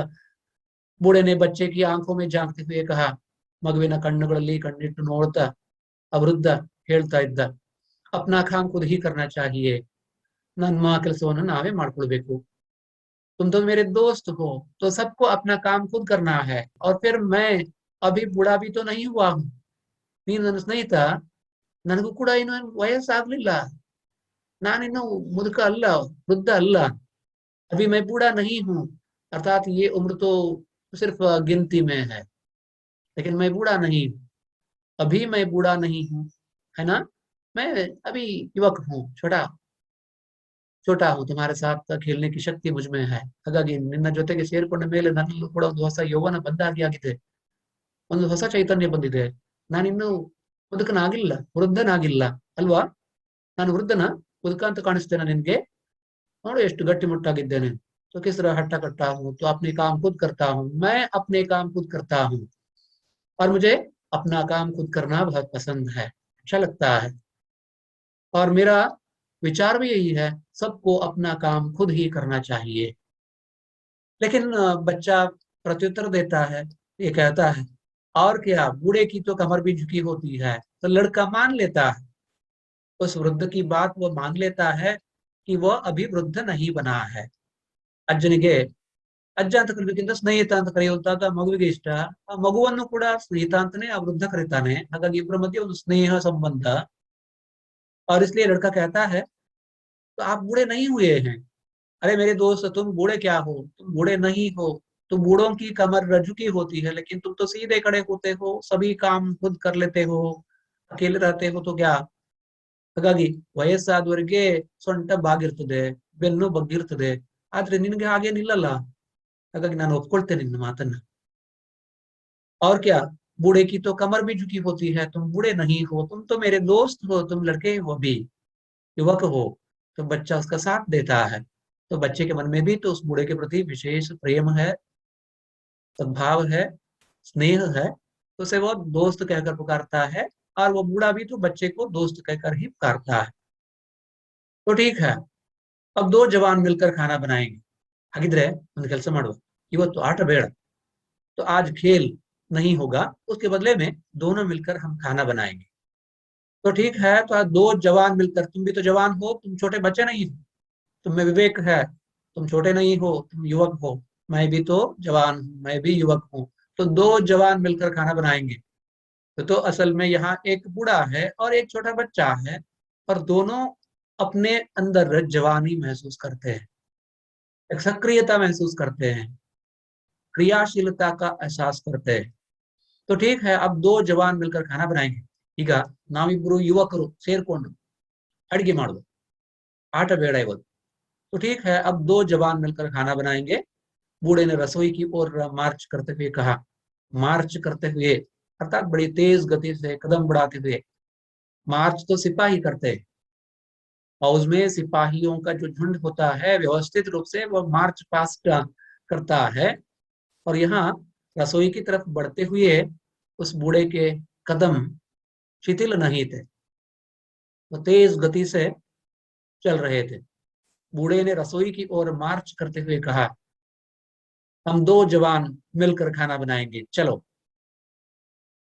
बूढ़े ने बच्चे की आंखों में झांकते हुए कहा, ಮಗುವಿನ ಕಣ್ಣುಗಳಲ್ಲಿ ಕಣ್ಣಿಟ್ಟು ನೋಡ್ತಾ ಆ ವೃದ್ಧ ಹೇಳ್ತಾ ಇದ್ದ, अपना काम खुद ही करना चाहिए, ನಮ್ಮ ಕೆಲಸವನ್ನು ನಾವೇ ಮಾಡ್ಕೊಳ್ಬೇಕು। तुम तो मेरे दोस्त हो, तो सबको अपना काम खुद करना है, और फिर मैं अभी बूढ़ा भी तो नहीं हुआ हूँ, ನೀನು ನನ್ನ ಸ್ನೇಹಿತ, ನನಗೂ ಕೂಡ ಇನ್ನು ವಯಸ್ಸಾಗ್ಲಿಲ್ಲ, ನಾನಿನ್ನು ಮುದುಕ ಅಲ್ಲ, ವೃದ್ಧ ಅಲ್ಲ, अभी मैं बूढ़ा नहीं हूँ, अर्थात ये उम्र तो सिर्फ गिनती में है, लेकिन मैं बूढ़ा नहीं हूँ, अभी मैं बूढ़ा नहीं हूँ, है ना, मैं अभी युवक हूँ, छोटा छोटा हूँ, तुम्हारे साथ खेलने की शक्ति मुझ में है, ಹಾಗಾಗಿ ನಿನ್ನ ಜೊತೆಗೆ ಸೇರ್ಕೊಂಡ ಮೇಲೆ ನನ್ನಲ್ಲೂ ಕೂಡ ಒಂದು ಹೊಸ ಯೌವನ ಬಂದಾಗಿ ಆಗಿದೆ, ಒಂದು ಹೊಸ ಚೈತನ್ಯ ಬಂದಿದೆ, ನಾನಿನ್ನು ಮುದುಕನಾಗಿಲ್ಲ, ವೃದ್ಧನಾಗಿಲ್ಲ ಅಲ್ವಾ, ನಾನು ವೃದ್ಧನ ಮುದುಕ ಅಂತ ಕಾಣಿಸ್ತೇನೆ ನಿನ್ಗೆ, ನೋಡು ಎಷ್ಟು ಗಟ್ಟಿಮುಟ್ಟಾಗಿದ್ದೇನೆ। तो किस तरह हट्टा कट्टा हूँ, तो अपने काम खुद करता हूँ, मैं अपने काम खुद करता हूँ, और मुझे अपना काम खुद करना बहुत पसंद है, अच्छा लगता है, और मेरा विचार भी यही है, सबको अपना काम खुद ही करना चाहिए। लेकिन बच्चा प्रत्युत्तर देता है, ये कहता है, और क्या, बूढ़े की तो कमर भी झुकी होती है। तो लड़का मान लेता है, उस वृद्ध की बात वो मान लेता है कि वह अभी वृद्ध नहीं बना है। ಅಜ್ಜನಿಗೆ ಅಜ್ಜ ಅಂತ ಕರೀಬೇಕಿಂತ ಸ್ನೇಹಿತ ಅಂತ ಕರೆಯುವಂತಾಗ ಮಗುವಿಗೆ ಇಷ್ಟ, ಆ ಮಗುವನ್ನು ಕೂಡ ಸ್ನೇಹಿತ ಅಂತಾನೆ ಆ ವೃದ್ಧ ಕರೀತಾನೆ, ಹಾಗಾಗಿ ಇಬ್ಬರ ಮಧ್ಯೆ ಒಂದು ಸ್ನೇಹ ಸಂಬಂಧ। और इसलिए लड़का कहता है, तो आप बूढ़े नहीं हुए हैं, अरे मेरे दोस्त, तुम बूढ़े क्या हो, तुम बूढ़े नहीं हो, तो बूढ़ों की कमर रज्जु की होती है, लेकिन तुम तो सीधे खड़े होते हो, सभी काम खुद कर लेते हो, अकेले रहते हो, तो क्या ಹಾಗಾಗಿ ವಯಸ್ಸಾದವರಿಗೆ ಸೊಂಟ ಬಾಗಿರ್ತದೆ, ಬೆನ್ನು ಬಗ್ಗಿರ್ತದೆ, ಆದ್ರೆ ನಿನ್ಗೆ ಹಾಗೆ ನಿಲ್ಲಲ್ಲ. ಹಾಗಾಗಿ ನಾನು ಒಪ್ಕೊಳ್ತೇನೆ ನಿನ್ನ ಮಾತನ್ನ. और क्या, बूढ़े की तो कमर भी झुकी होती है, तुम बूढ़े नहीं हो, तुम तो मेरे दोस्त हो, तुम लड़के हो भी, युवक हो। तो बच्चा उसका साथ देता है, तो बच्चे के मन में भी तो उस बूढ़े के प्रति विशेष प्रेम है, सद्भाव है, स्नेह है, तो उसे वो दोस्त कहकर पुकारता है। और वो बूढ़ा भी तो बच्चे को दोस्त कहकर ही पुकारता है। तो ठीक है, अब दो जवान मिलकर खाना बनाएंगे. ಹಾಗಿದ್ರೆ ಒಂದು ಕೆಲಸ ಮಾಡುವ, ಇವತ್ತು ಆಟ ಬೇಡ, तो आज खेल नहीं होगा, उसके बदले में दोनों मिलकर हम खाना बनाएंगे. तो ठीक है, तो आज दो जवान मिलकर, तुम भी तो जवान हो, तुम छोटे बच्चे नहीं हो, तुम में विवेक है, तुम छोटे नहीं हो, तुम युवक हो, मैं भी तो जवान हूं, मैं भी युवक हूं, तो दो जवान मिलकर खाना बनाएंगे. तो असल में यहाँ एक बूढ़ा है और एक छोटा बच्चा है, और दोनों अपने अंदर जवानी महसूस करते हैं, एक सक्रियता महसूस करते हैं, क्रियाशीलता का एहसास करते हैं. तो ठीक है, अब दो जवान मिलकर खाना बनाएंगे. ಈಗ ನಾವಿಬ್ರು ಯುವಕರು ಸೇರ್ಕೊಂಡು ಅಡಿಗೆ ಮಾಡುವ, ಆಟ ಬೇಡ ಇವತ್ತು. तो ठीक है, अब दो जवान मिलकर खाना बनाएंगे. बूढ़े ने रसोई की ओर मार्च करते हुए कहा. मार्च करते हुए अर्थात बड़ी तेज गति से कदम बढ़ाते हुए. मार्च तो सिपाही करते हैं, फौज में सिपाहियों का जो झुंड होता है व्यवस्थित रूप से वो मार्च पास्ट करता है. और यहाँ रसोई की तरफ बढ़ते हुए उस बूढ़े के कदम शिथिल नहीं थे, वो तेज गति से चल रहे थे. बूढ़े ने रसोई की ओर मार्च करते हुए कहा, हम दो जवान मिलकर खाना बनाएंगे, चलो.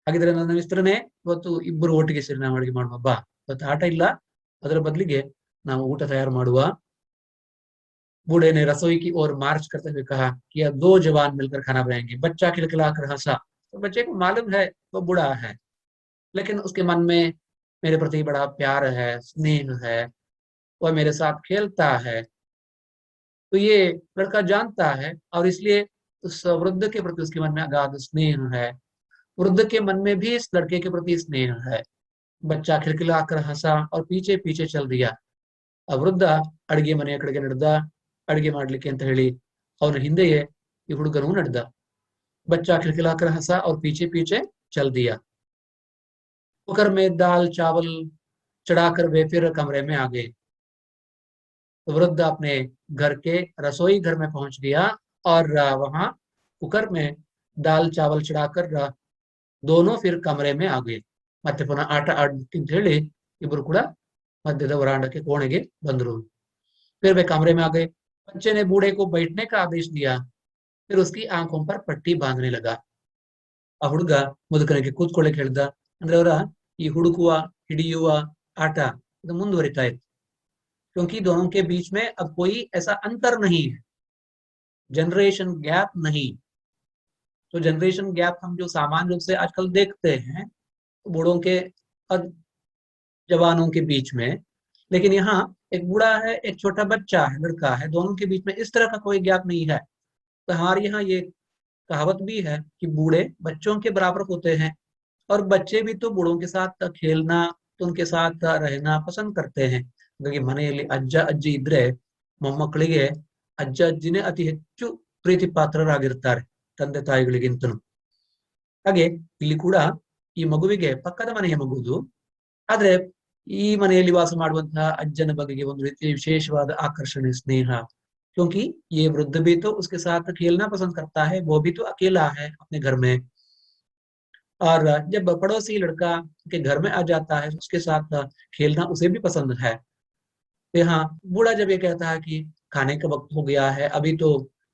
ಹಾಗಿದ್ರೆ ನನ್ನ ಮಿತ್ರನೇ, ಇವತ್ತು ಇಬ್ಬರು ಒಟ್ಟಿಗೆ ಸೇರಿ ನಾವು ಅಡುಗೆ ಮಾಡುವ ಬಾ. ಇವತ್ತು ಆಟ ಇಲ್ಲ, ಅದರ ಬದಲಿಗೆ ನಾವು ಊಟ ತಯಾರು ಮಾಡುವ. बूढ़े ने रसोई की ओर मार्च करते हुए कहा कि अब दो जवान मिलकर खाना बनाएंगे. बच्चा खिलखिलाकर हंसा. तो बच्चे को मालूम है वो बूढ़ा है, लेकिन उसके मन में मेरे प्रति बड़ा प्यार है, स्नेह है, वह मेरे साथ खेलता है. तो ये लड़का जानता है, और इसलिए उस वृद्ध के प्रति उसके मन में अगाध स्नेह है. वृद्ध के मन में भी इस लड़के के प्रति स्नेह है. बच्चा खिलखिलाकर हंसा और पीछे पीछे चल दिया. ಆ ವೃದ್ಧ ಅಡಿಗೆ ಮನೆಯ ಕಡೆಗೆ ನಡೆದ, ಅಡಿಗೆ ಮಾಡ್ಲಿಕ್ಕೆ ಅಂತ ಹೇಳಿ ಅವನ ಹಿಂದೆಯೇ ಈ ಹುಡುಗನು ನಡೆದ. बच्चा खिलखिलाकर हंसा और पीछे पीछे चल दिया. कुकर में दाल चावल चढ़ाकर वे फिर कमरे में आ गए. तो वृद्ध अपने घर के रसोई घर में पहुंच गया, और वहां कुकर में दाल चावल चढ़ाकर दोनों फिर कमरे में आ गए. ಮತ್ತೆ ಪುನಃ ಆಟ ಆಡ್ಲಿಕ್ಕೆ ಅಂತ ಹೇಳಿ ಇಬ್ರು ಕೂಡ मध्यದ वरांडा के कोने के बंदरू. फिर वे कमरे में आ गए. बच्चे ने बूढ़े को बैठने का आदेश दिया, फिर उसकी आंखों पर पट्टी बांधने लगा. ಆ ಹುಡುಗ ಮುದುಕನಿಗೆ ಕೂತ್ಕೊಳ್ಳಿಕ್ಕೆ ಹೇಳಿದ. ಅಂದ್ರೆ ಅವರ ಈ ಹುಡುಕುವ ಹಿಡಿಯುವ ಆಟ ಇದು ಮುಂದುವರಿತಾ ಇತ್ತು. क्योंकि दोनों के बीच में अब कोई ऐसा अंतर नहीं है, जनरेशन गैप नहीं. तो जनरेशन गैप हम जो सामान्य रूप से आजकल देखते हैं बूढ़ों के और जवानों के बीच में, लेकिन यहाँ एक बूढ़ा है, एक छोटा बच्चा है, लड़का है, दोनों के बीच में इस तरह का कोई गैप नहीं है. तो हमारे यहाँ ये कहावत भी है कि बूढ़े बच्चों के बराबर होते हैं, और बच्चे भी तो बूढ़ों के साथ खेलना, तो उनके साथ रहना पसंद करते हैं. ಹಾಗಾಗಿ ಮನೆಯಲ್ಲಿ ಅಜ್ಜ ಅಜ್ಜಿ ಇದ್ರೆ ಮೊಮ್ಮಕ್ಕಳಿಗೆ ಅಜ್ಜ ಅಜ್ಜಿನೇ ಅತಿ ಹೆಚ್ಚು ಪ್ರೀತಿ ಪಾತ್ರರಾಗಿರ್ತಾರೆ ತಂದೆ ತಾಯಿಗಳಿಗಿಂತಲೂ. ಹಾಗೆ ಇಲ್ಲಿ ಕೂಡ ಈ ಮಗುವಿಗೆ ಪಕ್ಕದ ಮನೆಯ ಮಗುದು, ಆದ್ರೆ ಈ ಮನೆಯಲ್ಲಿ ವಾಸ ಮಾಡುವಂತಹ ಅಜ್ಜನ ಬಗೆಗೆ ಒಂದು ರೀತಿಯ ವಿಶೇಷವಾದ ಆಕರ್ಷಣೆ, ಸ್ನೇಹ. क्योंकि ये वृद्ध भी तो उसके साथ खेलना पसंद करता है, वो भी तो अकेला है अपने घर में. और जब पड़ोसी लड़का के घर में आ जाता है उसके साथ खेलना उसे भी पसंद है. तो यहाँ बूढ़ा जब ये कहता है कि खाने का वक्त हो गया है, अभी तो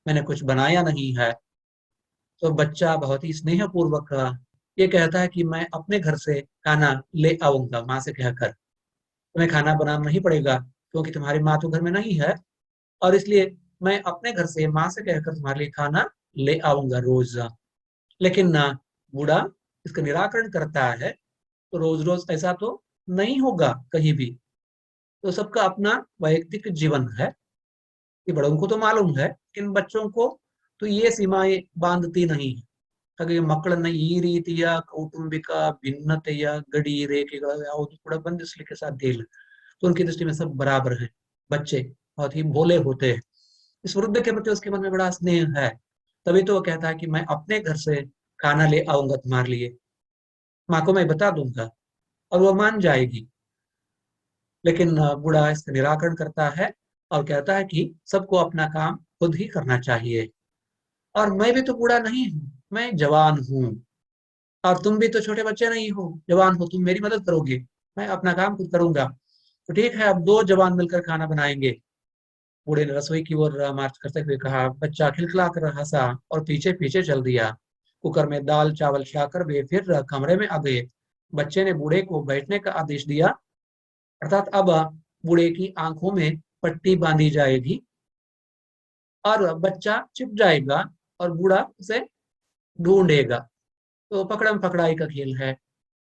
मैंने कुछ बनाया नहीं है, तो बच्चा बहुत ही स्नेहपूर्वक ये कहता है कि मैं अपने घर से खाना ले आऊंगा, माँ से कहकर. तुम्हें खाना बनाना नहीं पड़ेगा, क्योंकि तुम्हारी माँ तो घर में नहीं है, और इसलिए मैं अपने घर से माँ से कहकर तुम्हारे लिए खाना ले आऊंगा रोज. लेकिन ना, बूढ़ा इसका निराकरण करता है. तो रोज रोज ऐसा तो नहीं होगा कहीं भी. तो सबका अपना वैयक्तिक जीवन है, कि बड़ों को तो मालूम है, लेकिन बच्चों को तो ये सीमाएं बांधती नहीं है. ಹಾಗಾಗಿ ಮಕ್ಕಳನ್ನ ಈ ರೀತಿಯ ಕೌಟುಂಬಿಕ ಭಿನ್ನತೆಯ ಗಡಿ ರೇಖೆಗಳ ಯಾವುದು ಕೂಡ ಬಂಧಿಸಲಿಕ್ಕೆ साध्य ಇಲ್ಲ. तो उनकी दृष्टि में सब बराबर है. बच्चे बहुत ही भोले होते हैं. इस वृद्ध के प्रति उसके मन में बड़ा स्नेह है. तभी तो वो कहता है कि मैं अपने घर से खाना ले आऊंगा तुम्हारे लिए, माँ को मैं बता दूंगा, और वो मान जाएगी. लेकिन बूढ़ा इसका निराकरण करता है और कहता है कि सबको अपना काम खुद ही करना चाहिए, और मैं भी तो बूढ़ा नहीं हूँ, मैं जवान हूँ, और तुम भी तो छोटे बच्चे नहीं हो, जवान हो, तुम मेरी मदद करोगे, मैं अपना काम खुद करूंगा. तो ठीक है, अब दो जवान मिलकर खाना बनाएंगे. बूढ़े ने रसोई की ओर मार्च करते हुए कहा. बच्चा खिलखिला कर हंसा और पीछे पीछे चल दिया. कुकर में दाल चावल खिलाकर वे फिर कमरे में आ गए. बच्चे ने बूढ़े को बैठने का आदेश दिया, अर्थात अब बूढ़े की आंखों में पट्टी बांधी जाएगी और बच्चा छिप जाएगा और बूढ़ा उसे ढूंढेगा. तो पकड़म पकड़ाई का खेल है,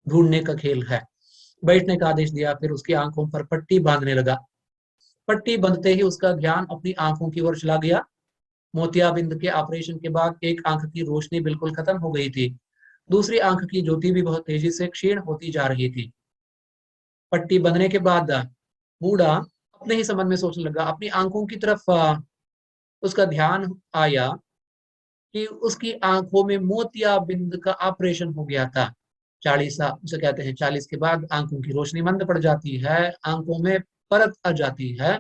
ढूंढने का खेल है. बैठने का आदेश दिया, फिर उसकी आंखों पर पट्टी बांधने लगा. पट्टी बंधते ही उसका ध्यान अपनी आंखों की ओर चला गया. मोतियाबिंद के ऑपरेशन के बाद एक आंख की रोशनी बिल्कुल खत्म हो गई थी. दूसरी आंख की ज्योति भी बहुत तेजी से क्षीण होती जा रही थी. पट्टी बंधने के बाद बूढ़ा अपने ही समझ में सोचने लगा. अपनी आंखों की तरफ उसका ध्यान आया कि उसकी आंखों में मोतियाबिंद का ऑपरेशन हो गया था. 40 उसे कहते हैं 40 के बाद आंखों की रोशनी मंद पड़ जाती है, आंखों में परत आ जाती है,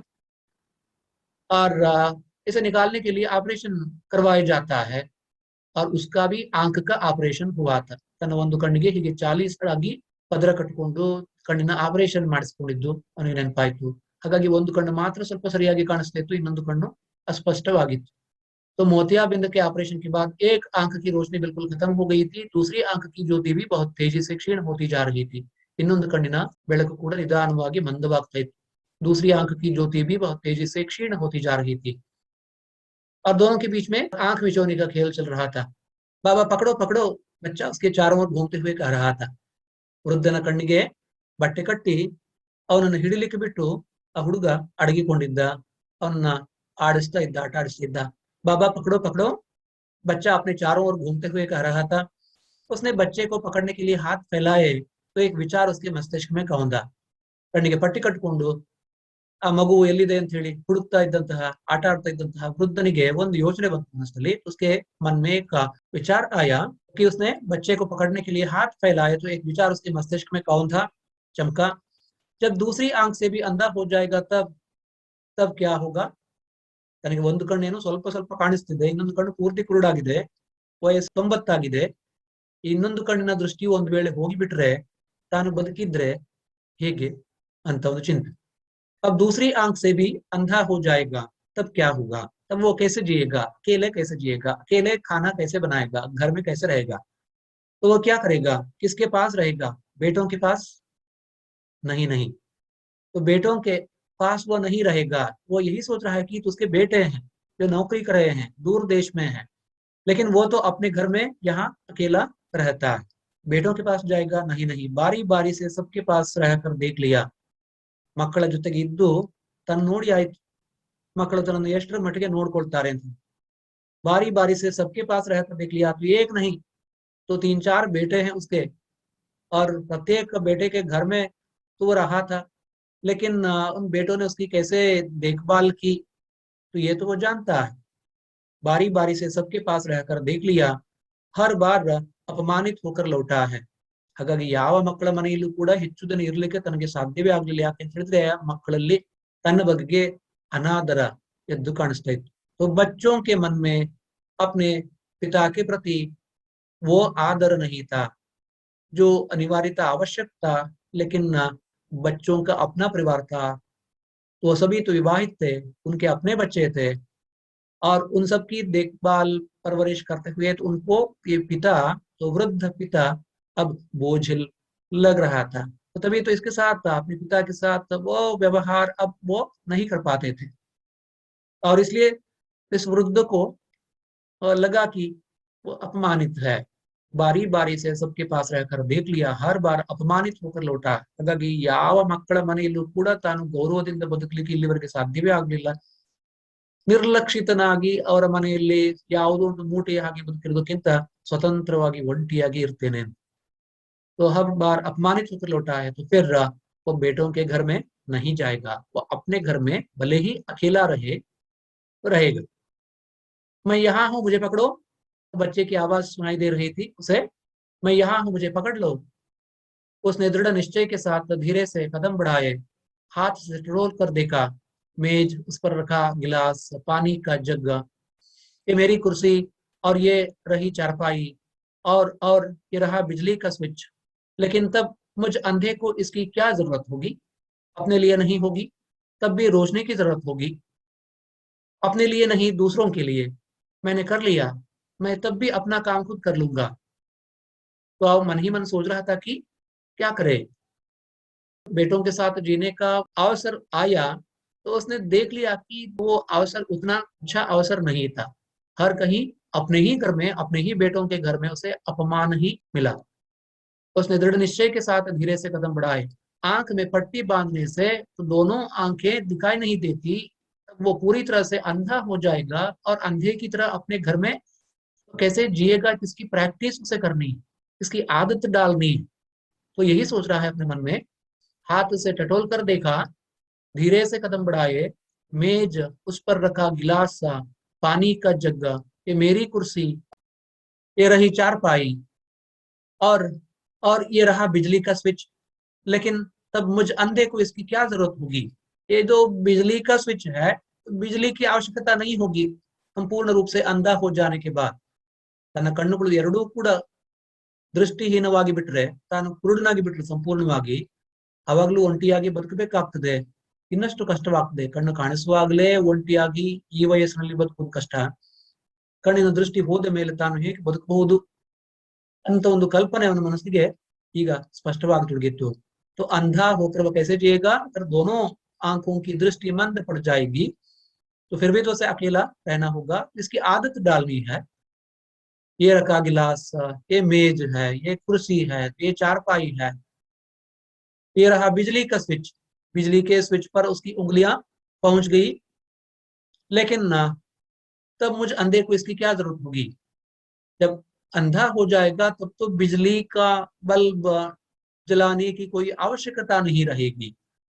और इसे निकालने के लिए ऑपरेशन करवाया जाता है. और उसका भी आंख का ऑपरेशन हुआ था. ತನ್ನ ಒಂದು ಕಣ್ಣಿಗೆ ಹೀಗೆ 40 ಆಗಿ ಪದರ ಕಟ್ಟಿಕೊಂಡು ಕಣ್ಣಿನ ಆಪರೇಷನ್ ಮಾಡಿಸಿಕೊಂಡಿದ್ದು ಅವನಿಗೆ ನೆನಪಾಯ್ತು. ಹಾಗಾಗಿ ಒಂದು ಕಣ್ಣು ಮಾತ್ರ ಸ್ವಲ್ಪ ಸರಿಯಾಗಿ ಕಾಣಿಸ್ತಾ ಇತ್ತು, ಇನ್ನೊಂದು ಕಣ್ಣು ಅಸ್ಪಷ್ಟವಾಗಿತ್ತು. तो मोतियाबिंद के ऑपरेशन के बाद एक आंख की रोशनी बिल्कुल खत्म हो गई थी, दूसरी आंख की ज्योति भी बहुत तेजी से क्षीण होती जा रही थी. ಇನ್ನೊಂದು ಕಣ್ಣಿನ ಬೆಳಕು ಕೂಡ ನಿಧಾನವಾಗಿ ಮಂದವಾಗ್ತಾ ಇತ್ತು. दूसरी आंख की ज्योति भी बहुत तेजी से क्षीण होती जा रही थी, और दोनों के बीच में आंख मिचौनी का खेल चल रहा था. बाबा पकड़ो पकड़ो, बच्चा उसके चारों ओर घूमते हुए कह रहा था. ವೃದ್ಧನ ಕಣ್ಣಿಗೆ ಬಟ್ಟೆ ಕಟ್ಟಿ ಅವನನ್ನು ಹಿಡಿಲಿಕ್ಕೆ ಬಿಟ್ಟು ಆ ಹುಡುಗ ಅಡಗಿಕೊಂಡಿದ್ದ. ಅವನನ್ನ ಆಡಿಸ್ತಾ ಇದ್ದ, ಆಟ ಆಡಿಸ್ತಿದ್ದ. बाबा पकड़ो पकड़ो, बच्चा अपने चारों ओर घूमते हुए कह रहा था. उसने बच्चे को पकड़ने के लिए हाथ फैलाए तो एक विचार उसके मस्तिष्क में कौंಧ. ಕಣ್ಣಿಗೆ ಪಟ್ಟಿ ಕಟ್ಟಿಕೊಂಡು ಆ ಮಗು ಎಲ್ಲಿದೆ ಅಂತ ಹೇಳಿ ಹುಡುಕ್ತಾ ಇದ್ದಂತಹ, ಆಟ ಆಡ್ತಾ ಇದ್ದಂತಹ ವೃದ್ಧನಿಗೆ ಒಂದು ಯೋಚನೆ ಬಂತು ಮನಸ್ಸಲ್ಲಿ. उसके मन में एक विचार आया कि उसने बच्चे को पकड़ने के लिए हाथ फैलाए तो एक विचार उसके मस्तिष्क में कौंधा, चमका. जब दूसरी आंख से भी अंधा हो जाएगा तब तब क्या होगा. ತನಗೆ ಒಂದು ಕಣ್ಣೇನು ಸ್ವಲ್ಪ ಸ್ವಲ್ಪ ಕಾಣಿಸ್ತಿದೆ, ಇನ್ನೊಂದು ಕಣ್ಣು ಪೂರ್ತಿ ಕುರುಡಾಗಿದೆ, ವಯಸ್ಸು 90 ಆಗಿದೆ. ಇನ್ನೊಂದು ಕಣ್ಣಿನ ದೃಷ್ಟಿಯು ಒಂದು ವೇಳೆ ಹೋಗಿಬಿಟ್ರೆ ತಾನು ಬದುಕಿದ್ರೆ ಹೇಗೆ ಅಂತ ಒಂದು ಚಿಂತೆ. अब दूसरी आंख से भी अंधा हो जाएगा तब क्या होगा. तब वो कैसे जिएगा, अकेले कैसे जिएगा, अकेले खाना कैसे बनाएगा, घर में कैसे रहेगा. तो वो क्या करेगा, किसके पास रहेगा, बेटों के पास. नहीं नहीं, तो बेटों के पास वो नहीं रहेगा. वो यही सोच रहा है कि तो उसके बेटे हैं जो नौकरी कर रहे हैं, दूर देश में हैं, लेकिन वो तो अपने घर में यहाँ अकेला रहता है. बेटों के पास जाएगा, नहीं नहीं. बारी बारी से सबके पास रहकर देख लिया. ಮಕ್ಕಳ ಜೊತೆಗೆ ಇದ್ದು ತನ್ನ ನೋಡಿ ಆಯ್ತು, ಮಕ್ಕಳು ತನ್ನನ್ನು ಎಷ್ಟರ ಮಟ್ಟಿಗೆ ನೋಡ್ಕೊಳ್ತಾರೆ ಅಂತ. बारी बारी से सबके पास रहकर देख लिया. तो एक नहीं तो 3-4 बेटे हैं उसके, और प्रत्येक बेटे के घर में तो वो रहा था, लेकिन उन बेटों ने उसकी कैसे देखभाल की तो ये तो वो जानता है. बारी बारी से सबके पास रहकर देख लिया, हर बार अपमानित होकर लौटा है. ಹಾಗಾಗಿ ಯಾವ ಮಕ್ಕಳ ಮನೆಯಲ್ಲೂ ಕೂಡ ಹೆಚ್ಚು ದಿನ ಇರ್ಲಿಕ್ಕೆ ತನಗೆ ಸಾಧ್ಯವೇ ಆಗ್ಲಿಲ್ಲ. ಯಾಕೆಂತ ಹೇಳಿದ್ರೆ ಮಕ್ಕಳಲ್ಲಿ ತನ್ನ ಬಗೆಗೆ ಅನಾದರ ಎದ್ದು ಕಾಣಿಸ್ತಾ ಇತ್ತು. तो बच्चों के मन में अपने पिता के प्रति वो आदर नहीं था जो अनिवार्यता आवश्यक था. लेकिन बच्चों का अपना परिवार था, तो सभी तो विवाहित थे, उनके अपने बच्चे थे, और उन सब की देखभाल परवरिश करते हुए तो उनको ये पिता, तो वृद्ध पिता अब बोझिल लग रहा था. तो तभी तो इसके साथ अपने पिता के साथ वो व्यवहार अब वो नहीं कर पाते थे, और इसलिए इस वृद्ध को लगा कि वो अपमानित है. बारी बारी से सबके पास रहकर देख लिया, हर बार अपमानित होकर लौटा. ಹಾಗಾಗಿ ಯಾವ ಮಕ್ಕಳ ಮನೆಯಲ್ಲೂ ಕೂಡ ತಾನು ಗೌರವದಿಂದ ಬದುಕಲಿಕ್ಕೆ ಇಲ್ಲಿವರೆಗೆ ಸಾಧ್ಯವೇ ಆಗಲಿಲ್ಲ. ನಿರ್ಲಕ್ಷಿತನಾಗಿ ಅವರ ಮನೆಯಲ್ಲಿ ಯಾವುದೋ ಒಂದು ಮೂಟೆಯಾಗಿ ಬದುಕಿರೋದಕ್ಕಿಂತ ಸ್ವತಂತ್ರವಾಗಿ ಒಂಟಿಯಾಗಿ ಇರ್ತೇನೆ. तो हर बार अपमानित होकर लौटा है तो फिर वो बेटों के घर में नहीं जाएगा, वो अपने घर में भले ही अकेला रहे तो रहेगा। मैं यहाँ हूँ मुझे पकड़ो, बच्चे की आवाज सुनाई दे रही थी उसे, मैं यहाँ हूँ मुझे पकड़ लो। उसने दृढ़ निश्चय के साथ धीरे से कदम बढ़ाए, हाथ से टटोल कर देखा, मेज, उस पर रखा गिलास, पानी का जग, ये मेरी कुर्सी, और ये रही चारपाई, और ये रहा बिजली का स्विच। लेकिन तब मुझ अंधे को इसकी क्या जरूरत होगी? अपने लिए नहीं होगी, तब भी रोशनी की जरूरत होगी। अपने लिए नहीं, दूसरों के लिए। मैंने कर लिया, मैं तब भी अपना काम खुद कर लूंगा। तो अब मन ही मन सोच रहा था कि क्या करे। बेटों के साथ जीने का अवसर आया तो उसने देख लिया कि वो अवसर उतना अच्छा अवसर नहीं था। हर कहीं अपने ही घर में, अपने ही बेटों के घर में उसे अपमान ही मिला। उसने दृढ़ निश्चय के साथ धीरे से कदम बढ़ाए। आंख में पट्टी बांधने से तो दोनों आंखें दिखाई नहीं देती, वो पूरी तरह से अंधा हो जाएगा और अंधे की तरह अपने घर में कैसे जिएगा, किसकी प्रैक्टिस उसे करनी, इसकी आदत डालनी। तो यही सोच रहा है अपने मन में। हाथ से टटोल कर देखा, धीरे से कदम बढ़ाए, मेज, उस पर रखा गिलास सा, पानी का जग्गा, ये मेरी कुर्सी, ये रही चारपाई, और और ये रहा बिजली का स्विच। लेकिन तब मुझ अंधे को इसकी क्या जरूरत होगी? ये जो बिजली का स्विच है, बिजली की आवश्यकता नहीं होगी संपूर्ण रूप से अंधा हो जाने के बाद। ತನ್ನ ಕಣ್ಣುಗಳು ಎರಡೂ ಕೂಡ ದೃಷ್ಟಿಹೀನವಾಗಿ ಬಿಟ್ರೆ, ತಾನು ಕುರುಡನಾಗಿ ಬಿಟ್ರೆ ಸಂಪೂರ್ಣವಾಗಿ, ಅವಾಗ್ಲೂ ಒಂಟಿಯಾಗಿ ಬದುಕಬೇಕಾಗ್ತದೆ. ಇನ್ನಷ್ಟು ಕಷ್ಟವಾಗ್ತದೆ. ಕಣ್ಣು ಕಾಣಿಸುವಾಗಲೇ ಒಂಟಿಯಾಗಿ ಈ ವಯಸ್ಸಿನಲ್ಲಿ ಬದುಕುವುದು ಕಷ್ಟ. ಕಣ್ಣಿನ ದೃಷ್ಟಿ ಹೋದ ಮೇಲೆ ತಾನು ಹೇಗೆ ಬದುಕಬಹುದು ಅಂತ ಒಂದು ಕಲ್ಪನೆ ಅವನ ಮನಸ್ಸಿಗೆ ಈಗ स्पष्टवागतुड़गिತ್ತು। तो अंधा होकर वो कैसे जिएगा अगर दोनों आंखों की दृष्टि मंद पड़ जाएगी? तो फिर भी तो उसे अकेला रहना होगा, इसकी आदत डालनी है। ये रखा गिलास, ये मेज है, ये कुर्सी है, ये चारपाई है, ये रहा बिजली का स्विच। बिजली के स्विच पर उसकी उंगलियां पहुंच गई। लेकिन ना, तब मुझ अंधे को इसकी क्या जरूरत होगी? जब अंधा हो जाएगा तब तो बिजली का बल्ब जलाने की कोई आवश्यकता नहीं रहेगी,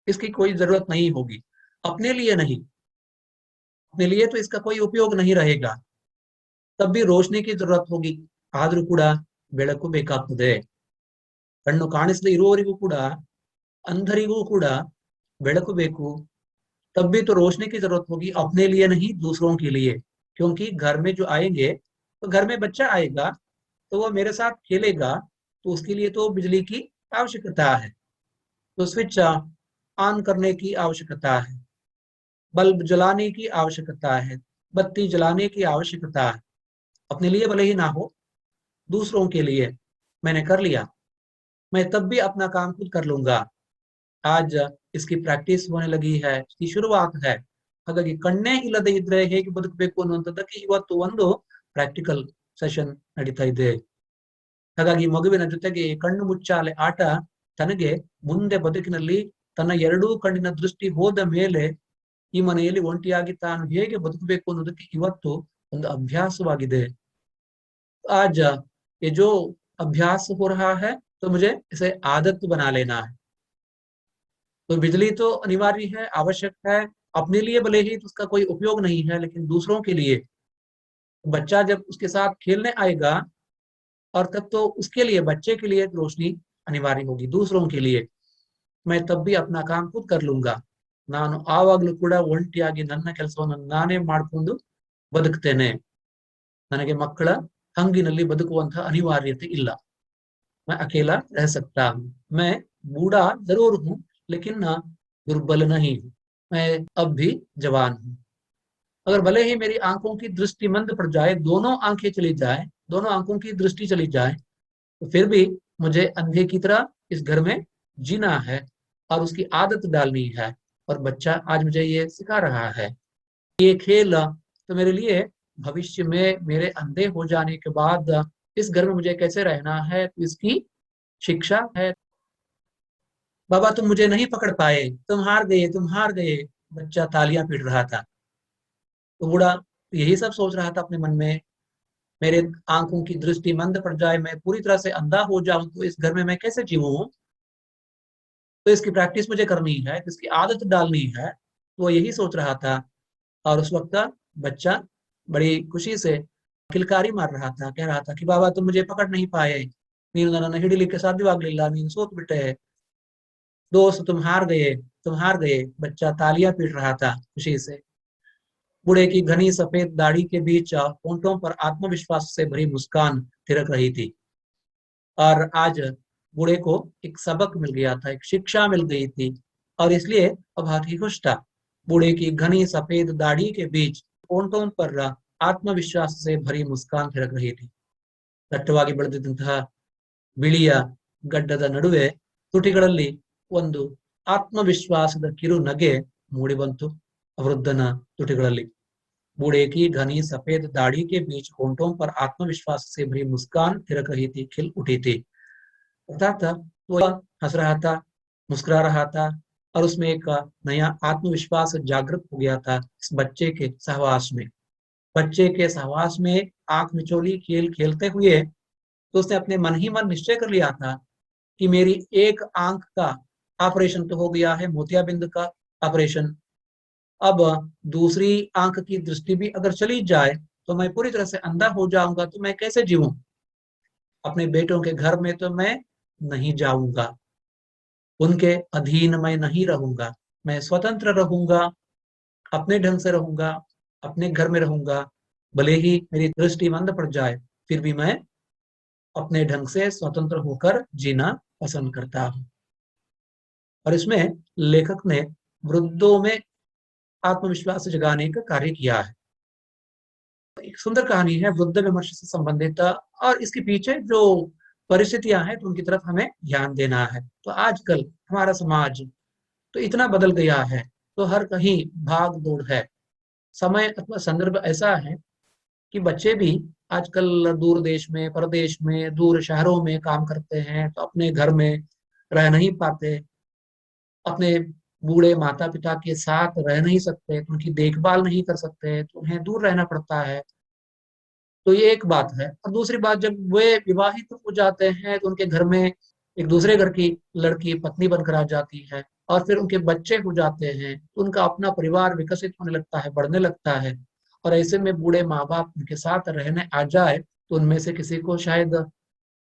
इसकी कोई जरूरत नहीं होगी। अपने लिए नहीं, अपने लिए तो इसका कोई उपयोग नहीं रहेगा। तब भी रोशनी की जरूरत होगी, ಆದ್ರೂ ಕೂಡ ಬೆಳಕು ಬೇಕಾಗ್ತದೆ। ಕಣ್ಣು ಕಾಣಿಸದೇ ಇರುವವರಿಗೂ ಕೂಡ, अंधरिಗೂ ಕೂಡ ಬೆಳಕು ಬೇಕು। तब भी तो रोशनी की जरूरत होगी, अपने लिए नहीं, दूसरों के लिए। क्योंकि घर में जो आएंगे, तो घर में बच्चा आएगा तो वो मेरे साथ खेलेगा, तो उसके लिए तो बिजली की आवश्यकता है, तो स्विच ऑन करने की आवश्यकता है, बल्ब जलाने की आवश्यकता है, बत्ती जलाने की आवश्यकता है। अपने लिए भले ही ना हो, दूसरों के लिए मैंने कर लिया, मैं तब भी अपना काम खुद कर लूंगा। आज इसकी ಪ್ರಾಕ್ಟೀಸ್ होने लगी है, इसकी शुरुआत है। ಹಾಗಾಗಿ ಕಣ್ಣೇ ಇಲ್ಲದೆ ಇದ್ರೆ ಹೇಗೆ ಬದುಕಬೇಕು ಅನ್ನುವಂಥದ್ದಕ್ಕೆ ಇವತ್ತು ಒಂದು ಪ್ರಾಕ್ಟಿಕಲ್ ಸೆಷನ್ ನಡೀತಾ ಇದೆ। ಹಾಗಾಗಿ ಮಗುವಿನ ಜೊತೆಗೆ ಕಣ್ಣು ಮುಚ್ಚಾಲೆ ಆಟ ತನಗೆ ಮುಂದೆ ಬದುಕಿನಲ್ಲಿ ತನ್ನ ಎರಡೂ ಕಣ್ಣಿನ ದೃಷ್ಟಿ ಹೋದ ಮೇಲೆ ಈ ಮನೆಯಲ್ಲಿ ಒಂಟಿಯಾಗಿ ತಾನು ಹೇಗೆ ಬದುಕಬೇಕು ಅನ್ನೋದಕ್ಕೆ ಇವತ್ತು ಒಂದು ಅಭ್ಯಾಸವಾಗಿದೆ। आज ये जो अभ्यास हो रहा है तो मुझे इसे आदत बना लेना है। तो बिजली तो अनिवार्य है, आवश्यक है। अपने लिए भले ही तो उसका कोई उपयोग नहीं है, लेकिन दूसरों के लिए, बच्चा जब उसके साथ खेलने आएगा और तब तो उसके लिए, बच्चे के लिए रोशनी अनिवार्य होगी। दूसरों के लिए मैं तब भी अपना काम खुद कर लूंगा। ನಾನು ಆವಾಗಲೂ ಕೂಡ ಒಂಟಿಯಾಗಿ ನನ್ನ ಕೆಲಸವನ್ನು ನಾನೇ ಮಾಡಿಕೊಂಡು ಬದುಕ್ತೇನೆ। ನನಗೆ ಮಕ್ಕಳ ಹಂಗಿನಲ್ಲಿ ಬದುಕುವಂತಹ ಅನಿವಾರ್ಯತೆ ಇಲ್ಲ। मैं अकेला रह सकता हूँ। मैं बूढ़ा जरूर हूँ, लेकिन ना दुर्बल नहीं हूँ। मैं अब भी जवान हूँ। अगर भले ही मेरी आंखों की दृष्टि मंद पड़ जाए, दोनों आंखें चली जाए, दोनों आंखों की दृष्टि चली जाए, तो फिर भी मुझे अंधे की तरह इस घर में जीना है और उसकी आदत डालनी है। और बच्चा आज मुझे ये सिखा रहा है। ये खेल तो मेरे लिए भविष्य में मेरे अंधे हो जाने के बाद इस घर में मुझे कैसे रहना है, तो इसकी शिक्षा है। बाबा तुम मुझे नहीं पकड़ पाए, तुम हार गए, तुम हार गए। बच्चा तालियां पीट रहा था। तो बूढ़ा यही सब सोच रहा था अपने मन में, मेरे आंखों की दृष्टि मंद पड़ जाए, मैं पूरी तरह से अंधा हो जाऊं तो इस घर में मैं कैसे जीवूं। तो इसकी प्रैक्टिस मुझे करनी है, इसकी आदत डालनी है। तो वो यही सोच रहा था। और उस वक्त बच्चा बड़ी खुशी से किलकारी मार रहा था, कह रहा था कि बाबा तुम मुझे पकड़ नहीं पाए, नीन नन्ना हिडिली के साथ वागलीला नीन सोत बिटे, दोस्त तुम हार गए, तुम हार गए। बच्चा तालियां पीट रहा था खुशी से। बूढ़े की घनी सफेद दाढ़ी के बीच होंठों पर आत्मविश्वास से भरी मुस्कान थिरक रही थी। और आज बूढ़े को एक सबक मिल गया था, एक शिक्षा मिल गई थी, और इसलिए अब बहुत ही खुश था। बूढ़े की घनी सफेद दाढ़ी के बीच होंठों पर आत्मविश्वास से भरी मुस्कान थिरक रही थी। ದಟ್ಟವಾಗಿ ಬೆಳೆದಿದ್ದಂತಹ ಬಿಳಿಯ ಗಡ್ಡದ ನಡುವೆ ತುಟಿಗಳಲ್ಲಿ ಒಂದು ಆತ್ಮವಿಶ್ವಾಸದ ಕಿರು ನಗೆ ಮೂಡಿಬಂತು ವೃದ್ಧನ ತುಟಿಗಳಲ್ಲಿ। बूढ़े की घनी सफेद दाढ़ी के बीच होंठों पर आत्मविश्वास से भरी मुस्कान थिरक रही थी, खिल उठी थी। अर्थात वो हंस रहा था, मुस्कुरा रहा था, और उसमें एक नया आत्मविश्वास जागृत हो गया था इस बच्चे के सहवास में। बच्चे के सहवास में आंख मिचोली खेल खेलते हुए तो उसने अपने मन ही मन निश्चय कर लिया था कि मेरी एक आंख का ऑपरेशन तो हो गया है, मोतियाबिंद का ऑपरेशन, अब दूसरी आंख की दृष्टि भी अगर चली जाए तो मैं पूरी तरह से अंधा हो जाऊंगा, तो मैं कैसे जीऊं। अपने बेटों के घर में तो मैं नहीं जाऊंगा, उनके अधीन मैं नहीं रहूंगा, मैं स्वतंत्र रहूंगा, अपने ढंग से रहूंगा, अपने घर में रहूंगा। भले ही मेरी दृष्टि मंद पड़ जाए, फिर भी मैं अपने ढंग से स्वतंत्र होकर जीना पसंद करता हूं। और इसमें लेखक ने वृद्धों में आत्मविश्वास जगाने का कार्य किया है। एक सुंदर कहानी है, वृद्ध विमर्श से संबंधित, और इसके पीछे जो परिस्थितियां हैं तो उनकी तरफ हमें ध्यान देना है। तो आजकल हमारा समाज तो इतना बदल गया है, तो हर कहीं भाग दौड़ है। समय अथवा संदर्भ ऐसा है कि बच्चे भी आजकल दूर देश में, परदेश में, दूर शहरों में काम करते हैं, तो अपने घर में रह नहीं पाते, अपने बूढ़े माता पिता के साथ रह नहीं सकते, तो उनकी देखभाल नहीं कर सकते, तो उन्हें दूर रहना पड़ता है। तो ये एक बात है। और दूसरी बात, जब वे विवाहित हो जाते हैं तो उनके घर में एक दूसरे घर की लड़की पत्नी बनकर आ जाती है, और फिर उनके बच्चे हो जाते हैं, तो उनका अपना परिवार विकसित होने लगता है, बढ़ने लगता है। और ऐसे में बूढ़े माँ बाप उनके साथ रहने आ जाए तो उनमें से किसी को शायद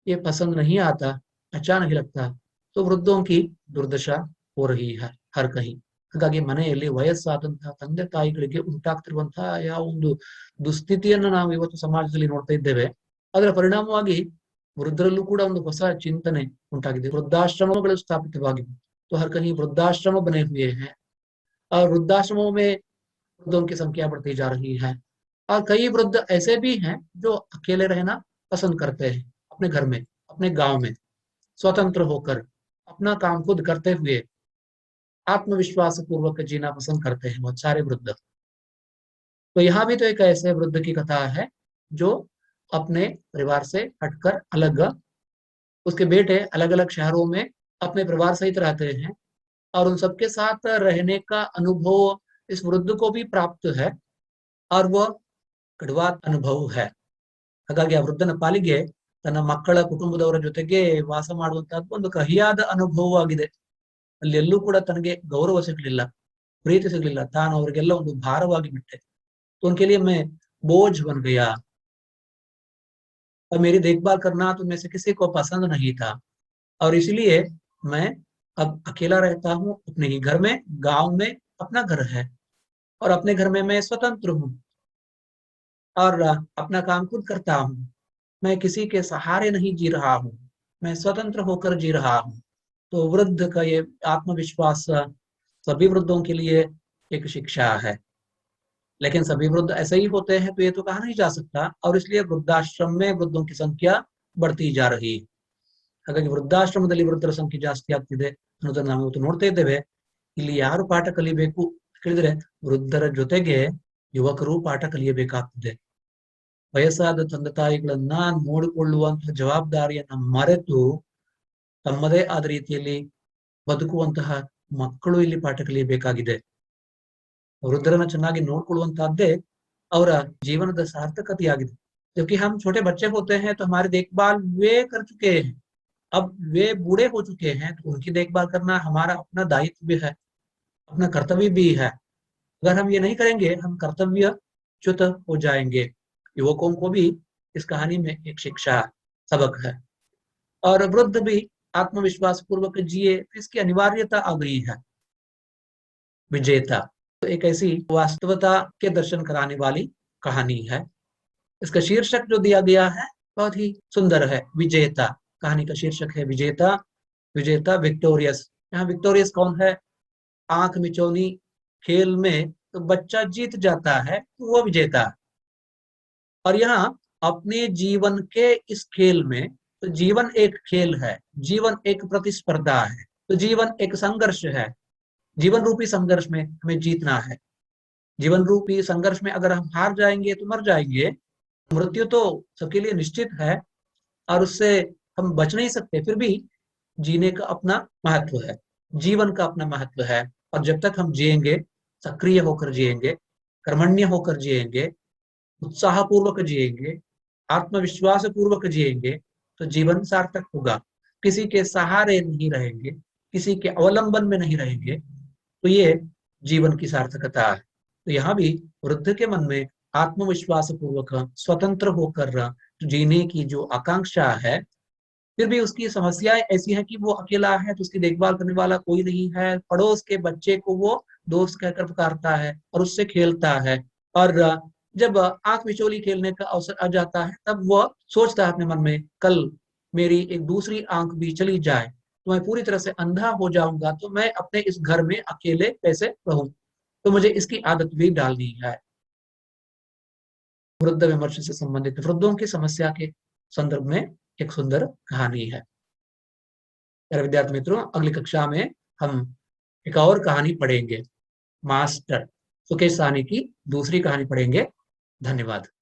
ये पसंद नहीं आता, अच्छा नहीं लगता। तो वृद्धों की दुर्दशा हो रही है हर कहीं। ಹಾಗಾಗಿ ಮನೆಯಲ್ಲಿ ವಯಸ್ಸಾದಂತಹ ತಂದೆ ತಾಯಿಗಳಿಗೆ ಉಂಟಾಗ್ತಿರುವಂತಹ ಯಾವ ಒಂದು ದುಸ್ಥಿತಿಯನ್ನು ನಾವು ಇವತ್ತು ಸಮಾಜದಲ್ಲಿ ನೋಡ್ತಾ ಇದ್ದೇವೆ, ಅದರ ಪರಿಣಾಮವಾಗಿ ವೃದ್ಧರಲ್ಲೂ ಕೂಡ ಒಂದು ಹೊಸ ಚಿಂತನೆ ಉಂಟಾಗಿದೆ। वृद्धाश्रमಗಳು ಸ್ಥಾಪಿತವಾಗಿವೆ, तो हर कहीं वृद्धाश्रम बने हुए हैं, और वृद्धाश्रमों में वृद्धों की संख्या बढ़ती जा रही है। और कई वृद्ध ऐसे भी हैं जो अकेले रहना पसंद करते हैं, अपने घर में, अपने गांव में स्वतंत्र होकर अपना काम खुद करते हुए आत्मविश्वास पूर्वक जीना पसंद करते हैं बहुत सारे वृद्ध। तो यहाँ भी तो एक ऐसे वृद्ध की कथा है जो अपने परिवार से हटकर अलग, उसके बेटे अलग अलग शहरों में अपने परिवार सहित रहते हैं, और उन सबके साथ रहने का अनुभव इस वृद्ध को भी प्राप्त है, और वह ಕಡವಾ ಅನುಭವ है। ಹಾಗಾಗಿ ಆ ವೃದ್ಧನ ಪಾಲಿಗೆ ತನ್ನ ಮಕ್ಕಳ ಕುಟುಂಬದವರ ಜೊತೆಗೆ ವಾಸ ಮಾಡುವಂತಹದ್ದು ಒಂದು ಕಹಿಯಾದ ಅನುಭವವಾಗಿದೆ। ಅಲ್ಲಿ ಎಲ್ಲೂ ಕೂಡ ತನಗೆ ಗೌರವ ಸಿಗಲಿಲ್ಲ, ಪ್ರೀತಿ ಸಿಗಲಿಲ್ಲ, ತಾನು ಅವರಿಗೆಲ್ಲ ಒಂದು ಭಾರವಾಗಿ ಬಿಟ್ಟೆ। तो उनके लिए मैं बोझ बन गया, और मेरी देखभाल करना तो में से किसी को पसंद नहीं था, और इसलिए मैं अब अकेला रहता हूँ अपने ही घर में। गांव में अपना घर है, और अपने घर में मैं स्वतंत्र हूँ, और अपना काम खुद करता हूँ। मैं किसी के सहारे नहीं जी रहा हूँ, मैं स्वतंत्र होकर जी रहा हूँ। तो वृद्ध का ये आत्मविश्वास सभी वृद्धों के लिए एक शिक्षा है। लेकिन सभी वृद्ध ऐसे ही होते हैं तो ये तो कहा नहीं जा सकता, और इसलिए वृद्धाश्रम में वृद्धों की संख्या बढ़ती जा रही है। ಹಾಗಾಗಿ ವೃದ್ಧಾಶ್ರಮದಲ್ಲಿ ವೃದ್ಧರ ಸಂಖ್ಯೆ ಜಾಸ್ತಿ ಆಗ್ತಿದೆ ಅನ್ನೋದನ್ನ ನಾವು ಇವತ್ತು ನೋಡ್ತಾ ಇದ್ದೇವೆ। ಇಲ್ಲಿ ಯಾರು ಪಾಠ ಕಲಿಬೇಕು ಕೇಳಿದ್ರೆ, ವೃದ್ಧರ ಜೊತೆಗೆ ಯುವಕರು ಪಾಠ ಕಲಿಯಬೇಕಾಗ್ತದೆ। ವಯಸ್ಸಾದ ತಂದೆ ತಾಯಿಗಳನ್ನ ನೋಡಿಕೊಳ್ಳುವಂತಹ ಜವಾಬ್ದಾರಿಯನ್ನ ಮರೆತು ತಮ್ಮದೇ ಆದ ರೀತಿಯಲ್ಲಿ ಬದುಕುವಂತಹ ಮಕ್ಕಳು ಇಲ್ಲಿ ಪಾಠ ಕಲಿಯಬೇಕಾಗಿದೆ। ವೃದ್ಧರನ್ನ ಚೆನ್ನಾಗಿ ನೋಡ್ಕೊಳ್ಳುವಂತಹದ್ದೇ और जीवन सार्थक त्याग। जबकि हम छोटे बच्चे होते हैं तो हमारी देखभाल वे कर चुके हैं, अब वे बूढ़े हो चुके हैं तो उनकी देखभाल करना हमारा अपना दायित्व भी है, अपना कर्तव्य भी है। अगर हम ये नहीं करेंगे हम कर्तव्यच्युत हो जाएंगे। युवकों को भी इस कहानी में एक शिक्षा सबक है। और वृद्ध भी आत्मविश्वास पूर्वक जिए, इसकी अनिवार्यता आ गई है। विजेता तो एक ऐसी वास्तवता के दर्शन कराने वाली कहानी है। इसका शीर्षक जो दिया गया है बहुत ही सुंदर है, विजेता। कहानी का शीर्षक है विजेता। विजेता विक्टोरियस। यहाँ विक्टोरियस कौन है? आंख मिचौनी खेल में तो बच्चा जीत जाता है तो वो विजेता है। और यहाँ अपने जीवन के इस खेल में, तो जीवन एक खेल है, जीवन एक प्रतिस्पर्धा है, तो जीवन एक संघर्ष है। जीवन रूपी संघर्ष में हमें जीतना है। जीवन रूपी संघर्ष में अगर हम हार जाएंगे तो मर जाएंगे। मृत्यु तो सबके लिए निश्चित है और उससे हम बच नहीं सकते, फिर भी जीने का अपना महत्व है, जीवन का अपना महत्व है। और जब तक हम जिएंगे, सक्रिय होकर जिएंगे, कर्मण्य होकर जिएंगे, उत्साहपूर्वक जिएंगे, आत्मविश्वास पूर्वक जिएंगे, तो जीवन सार्थक होगा। किसी के सहारे नहीं रहेंगे, किसी के अवलंबन में नहीं रहेंगे, तो ये जीवन की सार्थकता है। तो यहाँ भी वृद्ध के मन में आत्मविश्वास पूर्वक स्वतंत्र होकर जीने की जो आकांक्षा है, फिर भी उसकी समस्याएं ऐसी है कि वो अकेला है तो उसकी देखभाल करने वाला कोई नहीं है। पड़ोस के बच्चे को वो दोस्त कहकर पुकारता है और उससे खेलता है। और जब आंख मिचोली खेलने का अवसर आ जाता है तब वो सोचता है अपने मन में, कल मेरी एक दूसरी आंख भी चली जाए तो मैं पूरी तरह से अंधा हो जाऊंगा, तो मैं अपने इस घर में अकेले कैसे रहूं, तो मुझे इसकी आदत भी डालनी है। वृद्ध विमर्श से संबंधित वृद्धों की समस्या के संदर्भ में एक सुंदर कहानी है। मेरे विद्यार्थी मित्रों, अगली कक्षा में हम एक और कहानी पढ़ेंगे, मास्टर। सुकेश साहनी की दूसरी कहानी पढ़ेंगे। धन्यवाद।